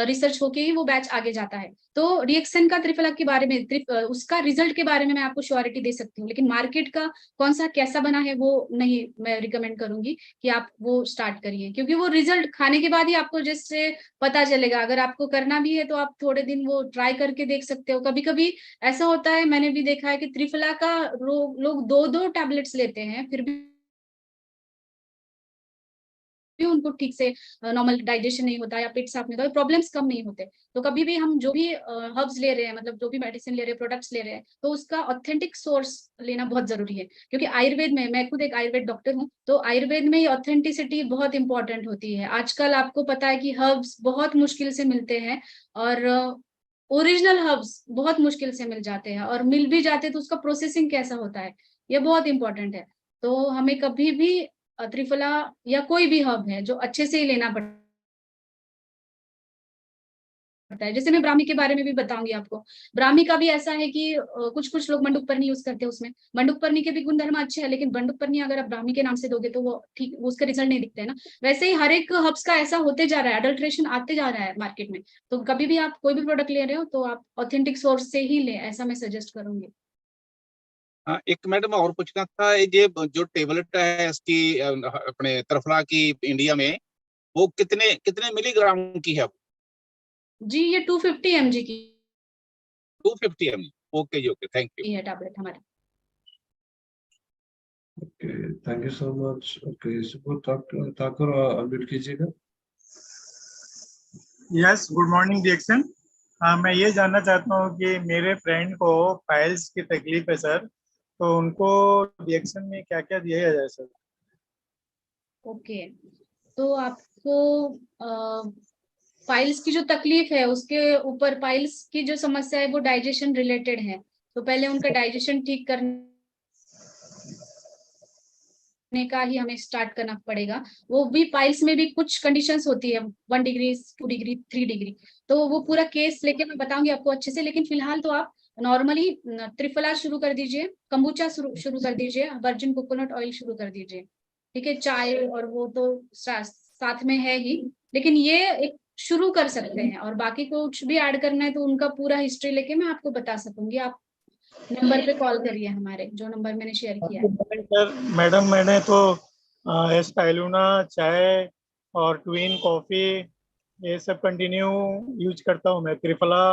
रिसर्च होके ही वो बैच आगे जाता है। तो रिएक्शन का त्रिफला के बारे में उसका रिजल्ट के बारे में मैं आपको श्योरिटी दे सकती हूँ, लेकिन मार्केट का कौन सा कैसा बना है वो नहीं मैं रिकमेंड करूंगी कि आप वो स्टार्ट करिए, क्योंकि वो रिजल्ट खाने के बाद ही आपको जैसे पता चलेगा। अगर आपको करना भी है तो आप थोड़े दिन वो ट्राई करके देख सकते हो। कभी कभी ऐसा होता है, मैंने भी देखा है कि त्रिफला का लोग 2-2 टैबलेट्स लेते हैं फिर भी भी उनको ठीक से नॉर्मल डाइजेशन नहीं होता या पेट साफ नहीं होता, प्रॉब्लम्स कम नहीं होते। तो कभी भी हम जो भी हर्ब्स ले रहे हैं, मतलब जो भी मेडिसिन ले रहे हैं, प्रोडक्ट्स ले रहे हैं, तो उसका ऑथेंटिक सोर्स लेना बहुत जरूरी है। क्योंकि आयुर्वेद में, मैं खुद एक आयुर्वेद डॉक्टर हूँ, तो आयुर्वेद में ऑथेंटिसिटी बहुत इंपॉर्टेंट होती है। आजकल आपको पता है कि हर्ब्स बहुत मुश्किल से मिलते हैं, और ओरिजिनल हर्ब्स बहुत मुश्किल से मिल जाते हैं, और मिल भी जाते हैं तो उसका प्रोसेसिंग कैसा होता है, ये बहुत इंपॉर्टेंट है। तो हमें कभी भी त्रिफला या कोई भी हर्ब है जो अच्छे से ही लेना पड़ता है। जैसे मैं ब्राह्मी के बारे में भी बताऊंगी आपको। ब्राह्मी का भी ऐसा है कि कुछ कुछ लोग मंडुकपर्णी यूज करते हैं, उसमें मंडुकपर्णी के भी गुणधर्म अच्छे हैं, लेकिन मंडुकपर्णी अगर आप ब्राह्मी के नाम से दोगे तो वो ठीक, उसका रिजल्ट नहीं दिखता है ना। वैसे ही हर एक हर्ब्स का ऐसा होते जा रहा है, अडल्ट्रेशन आते जा रहा है मार्केट में। तो कभी भी आप कोई भी प्रोडक्ट ले रहे हो तो आप ऑथेंटिक सोर्स से ही ले, ऐसा मैं सजेस्ट करूंगी। हाँ, एक मैडम और पूछना था, ये जो टेबलेट है इसकी अपने त्रिफला की इंडिया में, वो कितने कितने मिलीग्राम की है? जी ये 250 mg की 250 ml। ओके जी, ओके, थैंक यू। है टैबलेट हमारी। Okay, thank you so much. Okay, Subodh Thakur unmute कीजिएगा। यस, गुड मॉर्निंग डिएक्शन। हाँ, मैं ये जानना चाहता हूँ कि मेरे फ्रेंड को पाइल्स की तकलीफ है सर, तो उनको डिएक्शन में क्या क्या दिया जाए सर? ओके, तो आपको पाइल्स की जो तकलीफ है, उसके ऊपर पाइल्स की जो समस्या है वो डाइजेशन रिलेटेड है, तो पहले उनका डाइजेशन ठीक करने का ही हमें स्टार्ट करना पड़ेगा। वो भी पाइल्स में भी कुछ कंडीशंस होती है, 1 डिग्री, 2 डिग्री, 3 डिग्री, तो वो पूरा केस लेके मैं बताऊंगी आपको अच्छे से। लेकिन फिलहाल तो आप नॉर्मली त्रिफला शुरू कर दीजिए, कंबुचा शुरू कर दीजिए, वर्जिन कोकोनट ऑयल शुरू कर दीजिए, ठीक है। चाय और वो तो साथ में है ही, लेकिन ये एक शुरू कर सकते हैं, और बाकी कुछ भी ऐड करना है तो उनका पूरा हिस्ट्री लेके मैं आपको बता सकूंगी। आप नंबर पे कॉल करिए, हमारे जो नंबर मैंने शेयर किया है। सर मैडम, मैंने तो एस्पाइलूना, चाय और ट्विन कॉफी, ये सब कंटिन्यू यूज करता हूँ मैं। त्रिफला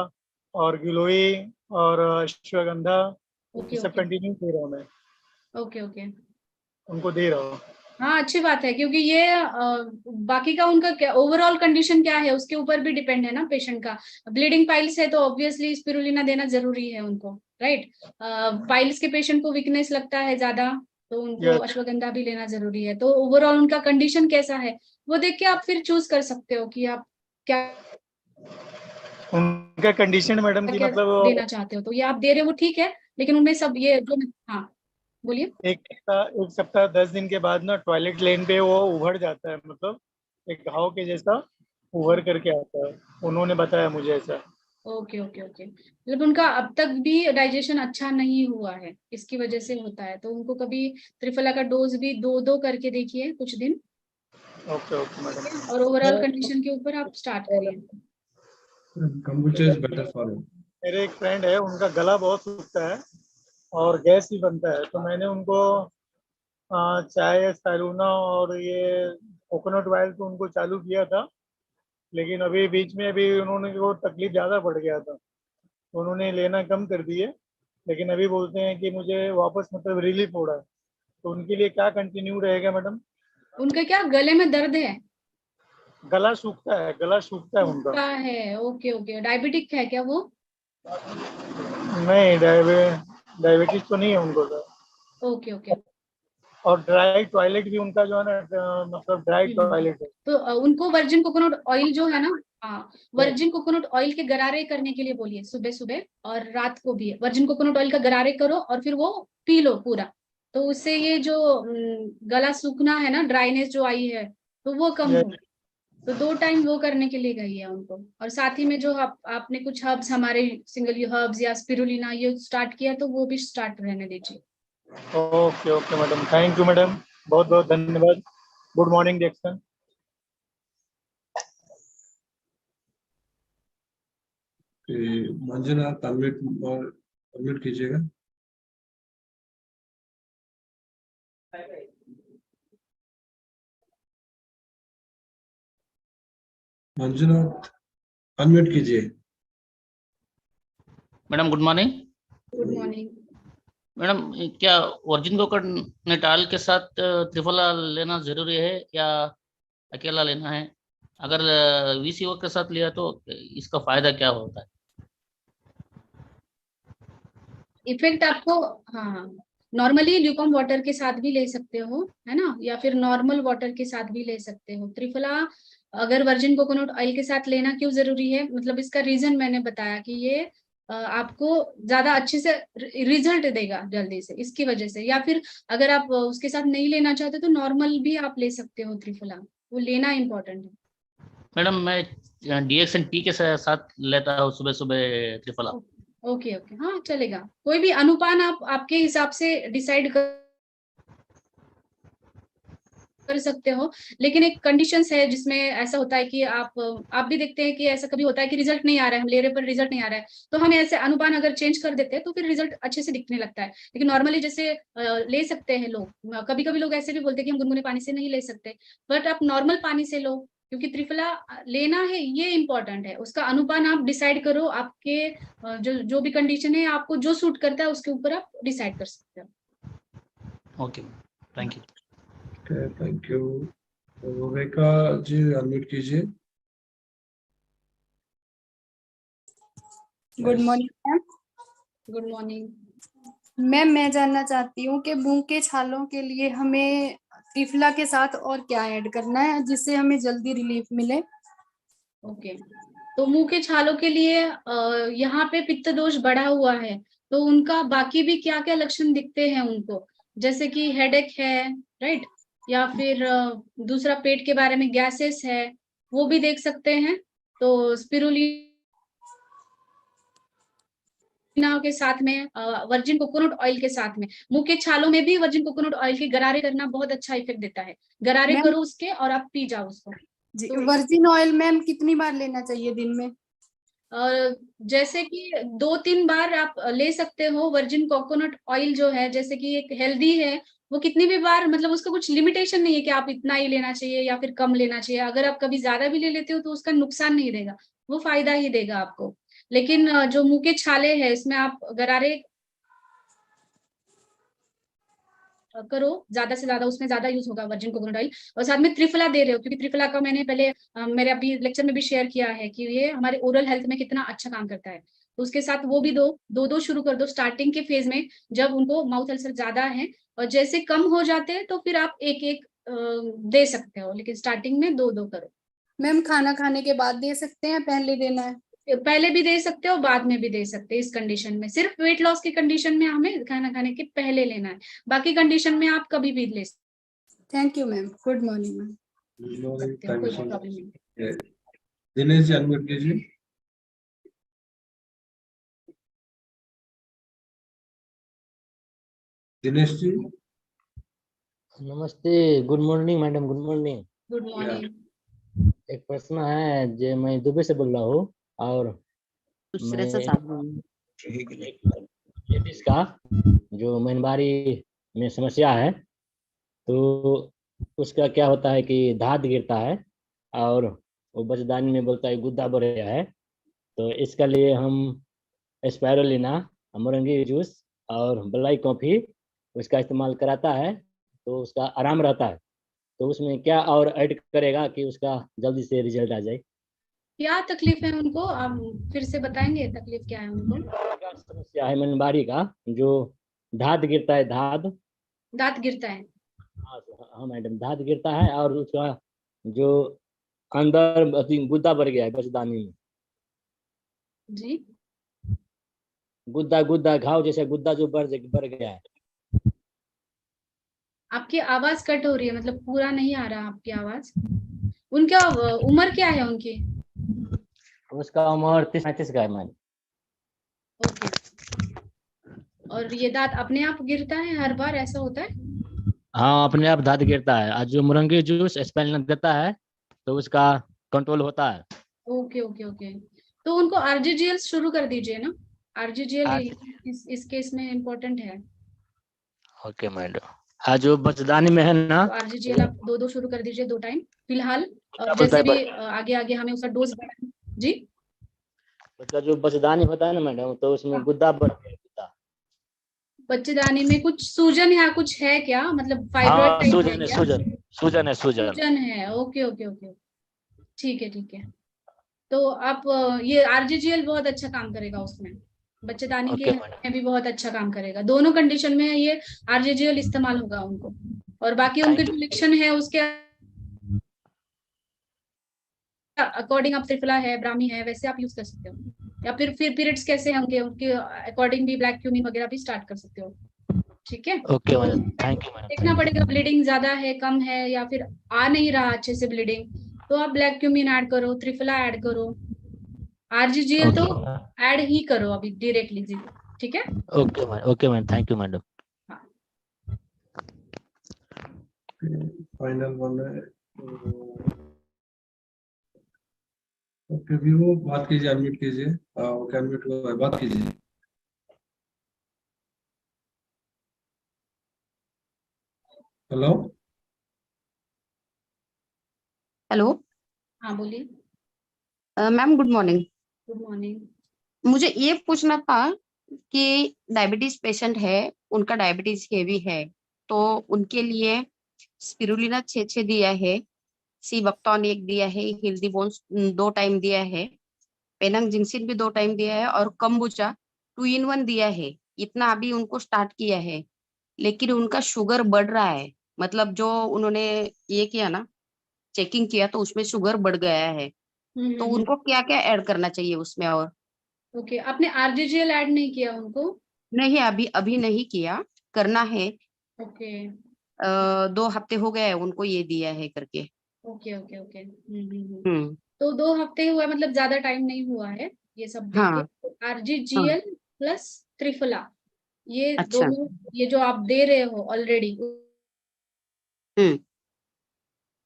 और गिलोई और अश्वगंधा, ये सब कंटिन्यू दे रहा हूँ मैं, ओके ओके, उनको दे रहा हूँ। हाँ अच्छी बात है, क्योंकि ये बाकी का उनका क्या ओवरऑल कंडीशन क्या है उसके ऊपर भी डिपेंड है ना पेशेंट का। ब्लीडिंग पाइल्स है तो ऑब्वियसली स्पिरुलिना देना जरूरी है उनको, राइट। पाइल्स के पेशेंट को वीकनेस लगता है ज्यादा, तो उनको अश्वगंधा भी लेना जरूरी है। तो ओवरऑल उनका कंडीशन कैसा है वो देख के आप फिर चूज कर सकते हो कि आप क्या उनका कंडीशन मैडम की मतलब देना चाहते हो। तो ये आप दे रहे हो वो ठीक है, लेकिन उनमें सब ये जो, हाँ बोलिए। एक सप्ताह 10 दिन के बाद ना टॉयलेट लेन पे वो उभर जाता है, मतलब एक घाव के जैसा उभर करके आता है, उन्होंने बताया मुझे ऐसा। ओके ओके ओके, मतलब उनका अब तक भी डाइजेशन अच्छा नहीं हुआ है, इसकी वजह से होता है। तो उनको कभी त्रिफला का डोज भी 2-2 करके देखिए कुछ दिन। Okay okay madam. और ओवरऑल कंडीशन के ऊपर आप स्टार्ट करिए। कंबुचा इज बेटर फॉर हिम। मेरे एक फ्रेंड है, उनका गला बहुत सूखता है और गैस भी बनता है, तो मैंने उनको चाय, सैलूना और ये कोकोनट ऑयल तो उनको चालू किया था, लेकिन अभी बीच में अभी उन्होंने वो तकलीफ ज़्यादा बढ़ गया था, तो उन्होंने लेना कम कर दिए। लेकिन अभी बोलते हैं कि मुझे वापस मतलब रिलीफ हो रहा है, तो उनके लिए क्या कंटिन्यू रहेगा मैडम? उनका क्या गले में दर्द है? गला सूखता है, गला सूखता है उनका। है, ओके ओके। डायबिटिक है क्या वो? नहीं, डायबिटीज तो नहीं है उनको सर। Okay okay. और ड्राई टॉयलेट भी उनका जो है ना, मतलब ड्राई टॉयलेट है। तो उनको वर्जिन कोकोनट ऑयल जो है ना, हाँ वर्जिन कोकोनट ऑयल के गरारे करने के लिए बोलिए, सुबह सुबह और रात को भी वर्जिन कोकोनट ऑयल का गरारे करो और फिर वो पी लो पूरा। तो उससे ये जो गला सूखना है ना, ड्राइनेस जो आई है, तो वो कम हो। तो 2 टाइम वो करने के लिए कही है उनको। और साथ ही में जो आपने कुछ हर्ब्स, हमारे सिंगल हर्ब्स या स्पिरुलिना ये स्टार्ट किया, तो वो भी स्टार्ट रहने दीजिए। Okay okay madam, thank you madam, बहुत बहुत धन्यवाद। Good morning Jackson. Manjunath unmute कीजिएगा। मंजुनाथ अनम्यूट कीजिए। Madam good morning. Good morning. Madam क्या वर्जिन कोकोनट के साथ त्रिफला लेना जरूरी है या अकेला लेना है? अगर VCO के साथ लिया तो इसका फायदा क्या होता है? इफेक्ट आपको, हाँ, नॉर्मली ल्यूकॉम वाटर के साथ भी ले सकते हो, है ना, या फिर नॉर्मल वाटर के साथ भी ले सकते हो। त्रिफला अगर वर्जिन कोकोनट ऑयल के साथ लेना क्यों जरूरी है, मतलब इसका रीजन मैंने बताया कि ये आपको ज्यादा अच्छे से रिजल्ट देगा जल्दी से, इसकी वजह से। या फिर अगर आप उसके साथ नहीं लेना चाहते तो नॉर्मल भी आप ले सकते हो त्रिफला, वो लेना इम्पोर्टेंट है। मैडम मैं DXN टी के साथ लेता हूँ सुबह सुबह त्रिफला। ओके ओके, हाँ चलेगा, कोई भी अनुपान आप आपके हिसाब से डिसाइड कर सकते हो। लेकिन एक कंडीशंस है जिसमें ऐसा होता है कि आप भी देखते हैं कि ऐसा कभी होता है कि रिजल्ट नहीं आ रहा है, हम ले रहे पर रिजल्ट नहीं आ रहा है, तो हम ऐसे अनुपान अगर चेंज कर देते हैं तो फिर रिजल्ट अच्छे से दिखने लगता है। लेकिन नॉर्मली जैसे ले सकते हैं लोग, कभी कभी लोग ऐसे भी बोलते हैं कि हम गुनगुने पानी से नहीं ले सकते, बट आप नॉर्मल पानी से लो, क्योंकि त्रिफला लेना है ये इंपॉर्टेंट है। उसका अनुपान आप डिसाइड करो, आपके जो भी कंडीशन है, आपको जो सूट करता है उसके ऊपर आप डिसाइड कर सकते हो। Okay, thank you. Thank you. तो रेखा जी अनम्यूट कीजिए। Good morning ma'am. Good morning ma'am, मैं जानना चाहती हूँ कि मुंह के छालों के लिए हमें त्रिफला के साथ और क्या ऐड करना है जिससे हमें जल्दी रिलीफ मिले। ओके, तो मुंह के छालों के लिए यहाँ पे पित्त दोष बढ़ा हुआ है, तो उनका बाकी भी क्या क्या लक्षण दिखते हैं उनको, जैसे कि हेडेक है, राइट, या फिर दूसरा पेट के बारे में गैसेस है, वो भी देख सकते हैं। तो स्पिरुलिना के साथ में, वर्जिन कोकोनट ऑयल के साथ में, मुंह के छालों में भी वर्जिन कोकोनट ऑयल के गरारे करना बहुत अच्छा इफेक्ट देता है। गरारे मैम, करो उसके और आप पी जाओ उसको। जी, तो वर्जिन ऑयल मैम कितनी बार लेना चाहिए दिन में? जैसे कि 2-3 बार आप ले सकते हो। वर्जिन कोकोनट ऑयल जो है, जैसे कि एक हेल्दी है, वो कितनी भी बार, मतलब उसका कुछ लिमिटेशन नहीं है कि आप इतना ही लेना चाहिए या फिर कम लेना चाहिए। अगर आप कभी ज्यादा भी ले लेते हो तो उसका नुकसान नहीं देगा, वो फायदा ही देगा आपको। लेकिन जो मुंह के छाले है, इसमें आप गरारे करो ज्यादा से ज्यादा, उसमें ज्यादा यूज होगा वर्जिन कोकोनट ऑयल। और साथ में त्रिफला दे रहे हो, क्योंकि त्रिफला का मैंने पहले मेरे अभी लेक्चर में भी शेयर किया है कि ये हमारे ओरल हेल्थ में कितना अच्छा काम करता है। तो उसके साथ वो भी दो शुरू कर दो स्टार्टिंग के फेज में, जब उनको माउथ अल्सर ज्यादा है। और जैसे कम हो जाते हैं तो फिर आप एक एक दे सकते हो, लेकिन स्टार्टिंग में 2 करो। मैम, खाना खाने के बाद दे सकते हैं, पहले देना है? पहले भी दे सकते हो, बाद में भी दे सकते हैं। इस कंडीशन में, सिर्फ वेट लॉस की कंडीशन में हमें खाना खाने के पहले लेना है, बाकी कंडीशन में आप कभी भी ले सकते thank you ma'am. Good morning ma'am. हो, कोई प्रॉब्लम नहीं। दिनेश जी अनम्यूट कीजिए। दिनेश जी। नमस्ते, good morning madam, good morning. Good morning. एक प्रश्न है जो मैं दुबई से बोल रहा हूँ, और लेडीज का जो मनबारी में समस्या है, तो उसका क्या होता है कि धात गिरता है और वो बचदानी में बोलता है गुद्दा बढ़ गया है। तो इसके लिए हम स्पायरुलिना, मोरंगी जूस और बलाई कॉफी उसका इस्तेमाल कराता है, तो उसका आराम रहता है। तो उसमें क्या और ऐड करेगा कि उसका जल्दी से रिजल्ट आ जाए? क्या तकलीफ है उनको, आप फिर से बताएंगे तकलीफ क्या है उनको? क्या समस्या है मनबारी का, जो धात गिरता है, दांत गिरता है। हाँ मैडम, धात गिरता है और उसका जो अंदर गुद्दा बढ़ गया है बचदानी में। जी, गुद्दा घाव जैसे गुद्दा जो बढ़ गया है। आपकी आवाज कट हो रही है, मतलब पूरा नहीं आ रहा आपकी आवाज। उनका उम्र क्या है उनकी? उसका उम्र 30-35 का है मैम। ओके, और ये दांत अपने आप गिरता है हर बार, ऐसा होता है? हाँ, अपने आप दांत गिरता है, और जो मुरंगी जूस स्पेल देता है तो उसका कंट्रोल होता है। ओके ओके ओके, तो उनको आरजीजीएल शुरू कर दीजिए ना। आरजीजीएल इस केस में इम्पोर्टेंट है। Okay madam. हाँ, जो बचदानी में है ना, तो आरजीजीएल आप 2 शुरू कर दीजिए 2 टाइम फिलहाल, जैसे भी आगे आगे हमें उसका डोज बढ़ाना। जी, उसका जो बचदानी होता है ना मैडम, तो उसमें गुद्दा बढ़ गया, गुद्दा। बच्चेदानी में कुछ सूजन या कुछ है क्या, मतलब फाइब्रॉइड हाँ टाइप है सूजन है, क्या? सूजन है। सूजन है, ओके ओके ओके, ठीक है ठीक है। तो आप ये आरजीजीएल बहुत अच्छा काम करेगा उसमें, बच्चेदानी के ओके मैडम। में भी बहुत अच्छा काम करेगा। दोनों कंडीशन में ये आरजीजीएल इस्तेमाल होगा उनको, और बाकी उनके Thank जो you. लिक्शन है उसके अकॉर्डिंग आप त्रिफला है, ब्राह्मी है, वैसे आप यूज कर सकते हो। या फिर पीरियड्स कैसे हैं उनके उनके अकॉर्डिंग भी ब्लैक क्यूमिन वगैरह भी स्टार्ट कर सकते हो। ठीक है, okay madam, thank you madam. देखना पड़ेगा ब्लीडिंग ज्यादा है कम है, या फिर आ नहीं रहा अच्छे से ब्लीडिंग, तो आप ब्लैक क्यूमिन ऐड करो, त्रिफला ऐड करो। आरजीजीएल तो ऐड ही करो अभी डायरेक्टली जी। ठीक है, okay madam, thank you madam. Final one है। ओके व्यू बात कीजिए, अनम्यूट कीजिए। ओके अनम्यूट हुआ है, बात कीजिए। हेलो हेलो हाँ बोलिए। Ma'am, good morning. Good morning. मुझे ये पूछना था कि डायबिटीज पेशेंट है, उनका डायबिटीज हेवी है, तो उनके लिए स्पिरुलिना 6 दिया है, सी बक्टॉन 1 दिया है, हेल्दी बोन्स 2 टाइम दिया है, पेनंग जिंक्सिन भी 2 टाइम दिया है, और कम्बुचा 2 in 1 दिया है। इतना अभी उनको स्टार्ट किया है, लेकिन उनका शुगर बढ़ रहा है। मतलब जो उन्होंने ये किया ना, चेकिंग किया, तो उसमें शुगर बढ़ गया है। तो उनको क्या क्या ऐड करना चाहिए उसमें? और ओके, आपने आरजीजीएल ऐड नहीं किया उनको? नहीं, अभी अभी नहीं किया, करना है। ओके 2 हफ्ते हो गए हैं उनको ये दिया है करके। Okay okay okay. हम्म। तो 2 हफ्ते हुआ, मतलब ज्यादा टाइम नहीं हुआ है ये सब देके। हाँ हाँ। आरजीजीएल प्लस त्रिफला, ये अच्छा। दोनों, ये जो आप दे रहे हो ऑलरेडी, हम्म।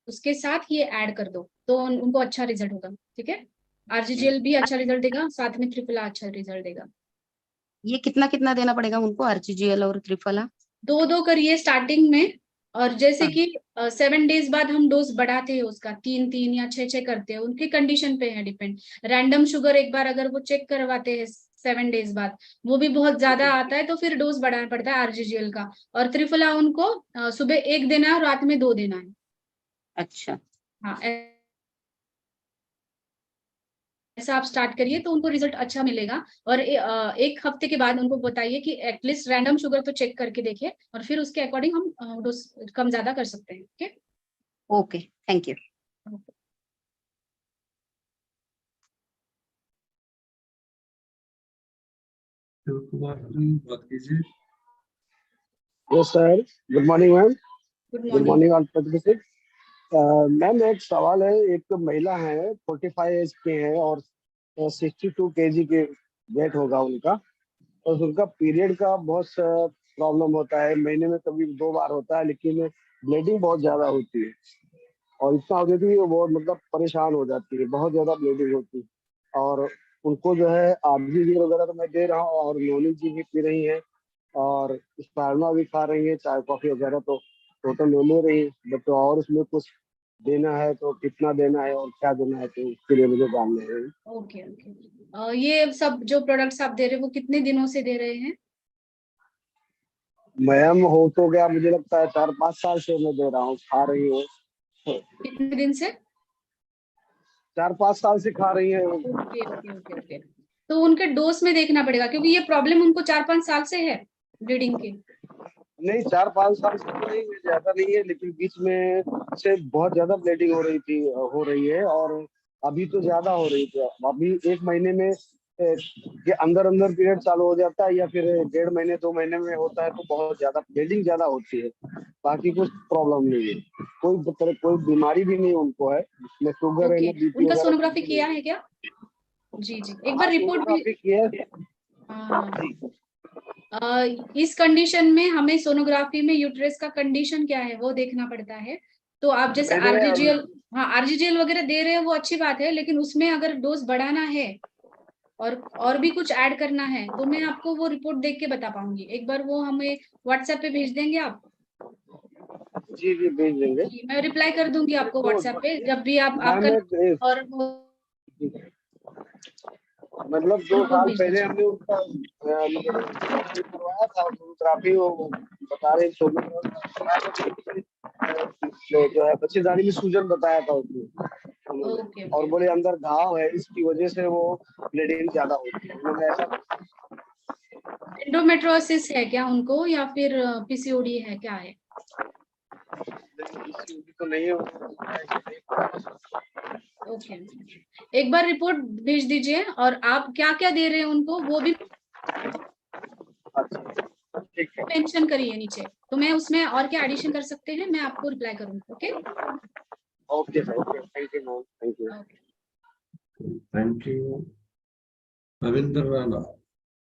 उसके साथ ये ऐड कर दो तो उनको अच्छा रिजल्ट होगा। ठीक है, आरजीजीएल भी अच्छा रिजल्ट देगा, साथ में त्रिफला अच्छा रिजल्ट देगा। ये कितना कितना देना पड़ेगा उनको, आरजीजीएल और त्रिफला? 2-2 करिए स्टार्टिंग में, और जैसे हाँ। कि 7 डेज बाद हम डोज बढ़ाते हैं उसका, 3-3 या 6-6 करते हैं, उनकी कंडीशन पे है डिपेंड। रैंडम शुगर एक बार अगर वो चेक करवाते हैं 7 डेज बाद, वो भी बहुत ज्यादा आता है, तो फिर डोज बढ़ाना पड़ता है आरजीजीएल का। और त्रिफला उनको सुबह 1 देना है और रात में 2 देना है। अच्छा। हाँ, ऐसा आप स्टार्ट करिए तो उनको रिजल्ट अच्छा मिलेगा। और 1 हफ्ते के बाद उनको बताइए कि एटलीस्ट रैंडम शुगर तो चेक करके देखिए, और फिर उसके अकॉर्डिंग हम डोज कम ज्यादा कर सकते हैं। Okay okay, thank you. बात कीजिए। Yes sir, good morning ma'am. Good good morning. Morning all participant. Ma'am एक सवाल है, एक महिला है 45 एज के हैं और 62 केजी के वेट होगा उनका, और उनका पीरियड का बहुत प्रॉब्लम होता है, महीने में कभी 2 बार होता है, लेकिन ब्लीडिंग बहुत ज्यादा होती है, और इतना हो जाती है वो मतलब परेशान हो जाती है, बहुत ज्यादा ब्लीडिंग होती है। और उनको जो है आरजीजी वगैरह तो मैं दे रहा हूँ, और नॉलेज जी भी पी रही है, और स्पार्मा भी खा रही है, चाय कॉफी वगैरह तो टोटल ले रही है, बट और उसमें कुछ देना है तो कितना देना है और क्या देना है, तो उसके लिए मुझे जानना है। ओके ओके, ये सब जो प्रोडक्ट्स आप दे रहे हैं वो कितने दिनों से दे रहे हैं? मैम हो तो गया, मुझे लगता है 4-5 साल से मैं दे रहा हूँ, खा रही हूँ। कितने दिन से? 4-5 साल से खा रही है। ओके ओके ओके ओके, तो उनके डोज में देखना पड़ेगा, क्योंकि ये प्रॉब्लम उनको 4-5 साल से है ब्लीडिंग की। नहीं 4-5 साल से तो नहीं, ज्यादा नहीं है, लेकिन बीच में से बहुत ज्यादा ब्लीडिंग हो रही है, और अभी तो ज्यादा हो रही थी। अभी 1 महीने में के अंदर अंदर पीरियड चालू हो जाता है, या फिर 1.5 महीने 2 महीने में होता है, तो बहुत ज्यादा ब्लीडिंग ज्यादा होती है। बाकी कुछ प्रॉब्लम नहीं है, कोई बीमारी भी नहीं उनको है, न शुगर है, न बीपी उनका वगैरह। सोनोग्राफी किया है क्या? जी जी, एक बार रिपोर्ट भी किया है। इस कंडीशन में हमें सोनोग्राफी में यूट्रस का कंडीशन क्या है वो देखना पड़ता है। तो आप जैसे आरजीजीएल, हाँ आरजीजीएल वगैरह दे रहे हैं वो अच्छी बात है, लेकिन उसमें अगर डोज बढ़ाना है और भी कुछ ऐड करना है, तो मैं आपको वो रिपोर्ट देख के बता पाऊंगी। एक बार वो हमें व्हाट्सएप पे भेज देंगे आप? जी जी भेज देंगे। मैं रिप्लाई कर दूंगी आपको व्हाट्सएप पे, जब भी आप कर, और मतलब 2 बिल्कुल साल भेज पहले दीजिए। हमने उसका करवाया था, सोनोग्राफी वो बता रहे जो है बच्चेदानी में सूजन बताया था उसने ओके और ओके बोले अंदर घाव है, इसकी वजह से वो ब्लीडिंग ज्यादा होती है। उन्होंने ऐसा एंडोमेट्रोसिस है क्या उनको, या फिर पीसीओडी है, क्या है? तो नहीं है। ओके, एक बार रिपोर्ट भेज दीजिए, और आप क्या क्या दे रहे हैं उनको वो भी ठीक है, मेंशन करिए नीचे, तो मैं उसमें और क्या एडिशन कर सकते हैं मैं आपको रिप्लाई करूंगी। Okay okay sir, okay, thank you ma'am, thank you. Thank you. Ravindra Rana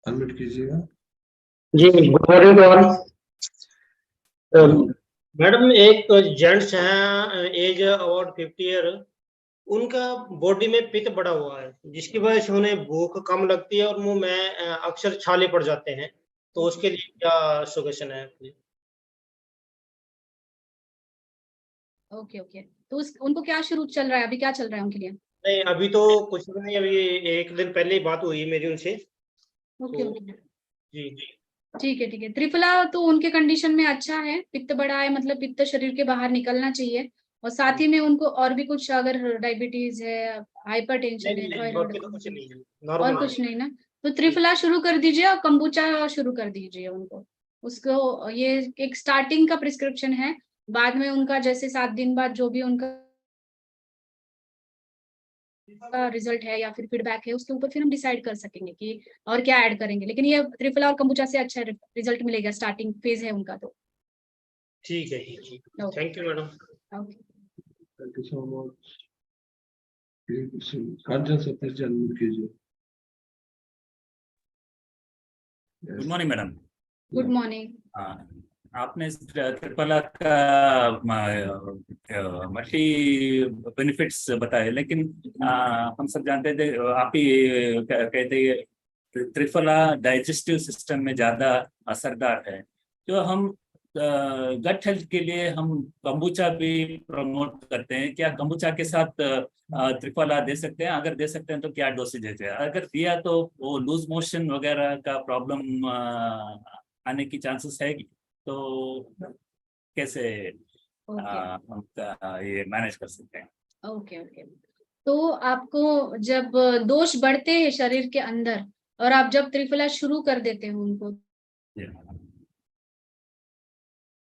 unmute कीजिएगा। जी, गुड मॉर्निंग ऑल। मैडम, एक जेंट्स हैं एज अबाउट 50 ईयर, उनका बॉडी में पित्त बढ़ा हुआ है, जिसकी वजह से उन्हें भूख कम लगती है और मुंह में अक्सर छाले पड़ जाते हैं, तो उसके लिए क्या सजेशन है? ओके ओके, तो उनको क्या शुरू चल रहा है, अभी क्या चल रहा है उनके लिए? नहीं, अभी तो कुछ भी नहीं, अभी 1 दिन पहले ही बात हुई मेरी उनसे। ओके ओके, जी जी, ठीक है। त्रिफला तो उनके कंडीशन में अच्छा है, पित्त बढ़ा है, मतलब पित्त शरीर के बाहर निकलना चाहिए, और साथ ही में उनको और भी कुछ, अगर डायबिटीज है, हाइपरटेंशन है, थायराइड, तो कुछ नहीं है, और नॉर्मल कुछ नहीं ना, तो त्रिफला शुरू कर दीजिए और कंबूचा शुरू कर दीजिए उनको। उसको ये एक स्टार्टिंग का प्रिस्क्रिप्शन है, बाद में उनका जैसे 7 दिन बाद जो भी उनका रिजल्ट है या फिर फीडबैक है, उसके ऊपर फिर हम डिसाइड कर सकेंगे कि और क्या ऐड करेंगे, लेकिन ये त्रिफला और कंबूचा से अच्छा रिजल्ट मिलेगा, स्टार्टिंग फेज है उनका तो। ठीक है, thank you madam. Thank you so much. Kanchan Satish ji unmute कीजिए। Good morning madam. Good morning. आपने त्रिफला का मल्टी बेनिफिट्स बताए, लेकिन हम सब जानते थे, आप ही कहते त्रिफला डाइजेस्टिव सिस्टम में ज्यादा असरदार है, तो हम गट हेल्थ के लिए हम कंबूचा भी प्रमोट करते हैं। क्या कंबूचा के साथ त्रिफला दे सकते हैं? अगर दे सकते हैं तो क्या डोसेज है? अगर दिया तो वो लूज मोशन वगैरह का प्रॉब्लम आने की चांसेस है, तो कैसे हम ये मैनेज कर सकते हैं? ओके ओके, तो आपको जब दोष बढ़ते हैं शरीर के अंदर और आप जब त्रिफला शुरू कर देते हैं उनको,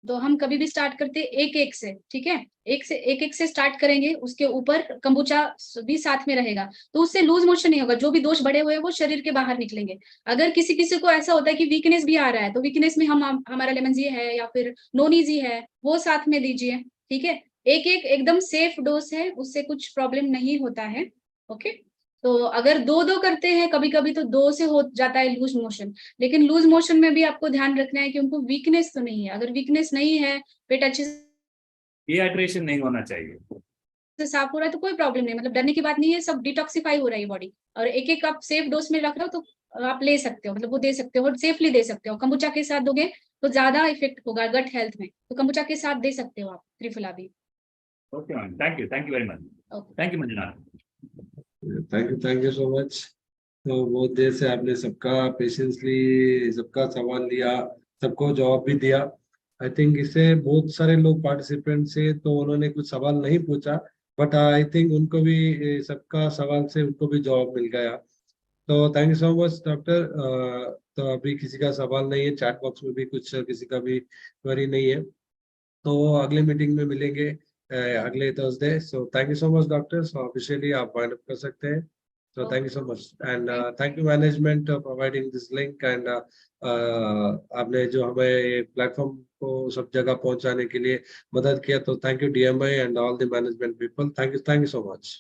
तो हम कभी भी स्टार्ट करते हैं एक एक से, ठीक है, एक से स्टार्ट करेंगे, उसके ऊपर कंबूचा भी साथ में रहेगा, तो उससे लूज मोशन नहीं होगा, जो भी दोष बढ़े हुए हैं वो शरीर के बाहर निकलेंगे। अगर किसी किसी को ऐसा होता है कि वीकनेस भी आ रहा है, तो वीकनेस में हम हमारा लेमन जी है या फिर नोनी जी है, वो साथ में दीजिए, ठीक है। एकदम सेफ डोज है, उससे कुछ प्रॉब्लम नहीं होता है। ओके, तो अगर 2-2 करते हैं कभी कभी तो 2 से हो जाता है लूज मोशन, लेकिन लूज मोशन में भी आपको ध्यान रखना है कि उनको वीकनेस तो नहीं है। अगर वीकनेस नहीं है, पेट अच्छे डिहाइड्रेशन नहीं होना चाहिए, से साफ हो रहा है, तो कोई प्रॉब्लम नहीं, मतलब डरने की बात नहीं है, सब डिटॉक्सिफाई हो रहा है बॉडी, और एक आप सेफ डोज में रख रहे हो तो आप ले सकते हो, मतलब वो दे सकते हो और सेफली दे सकते हो। कंबूचा के साथ दोगे तो ज्यादा इफेक्ट होगा गट हेल्थ में, तो कंबूचा के साथ दे सकते हो आप त्रिफला भी। Okay ma'am, thank you very much. Thank you Manjunath. Thank you so much. तो बहुत देर से आपने सबका पेशेंसली सबका सवाल लिया, सबको जवाब भी दिया। आई थिंक इससे बहुत सारे लोग पार्टिसिपेंट से तो उन्होंने कुछ सवाल नहीं पूछा, बट आई थिंक उनको भी सबका सवाल से उनको भी जवाब मिल गया। तो thank you so much doctor. तो अभी किसी का सवाल नहीं है, चैट बॉक्स में भी कुछ किसी का भी क्वेरी नहीं है, तो अगले मीटिंग में मिलेंगे अगले Thursday. So thank you so much doctor. So officially आप वाइंड अप कर सकते हैं। So thank you so much and thank you management providing this link and आपने जो हमें ये प्लेटफॉर्म को सब जगह पहुंचाने के लिए मदद किया, तो thank you DMI and all the management people. Thank you so much.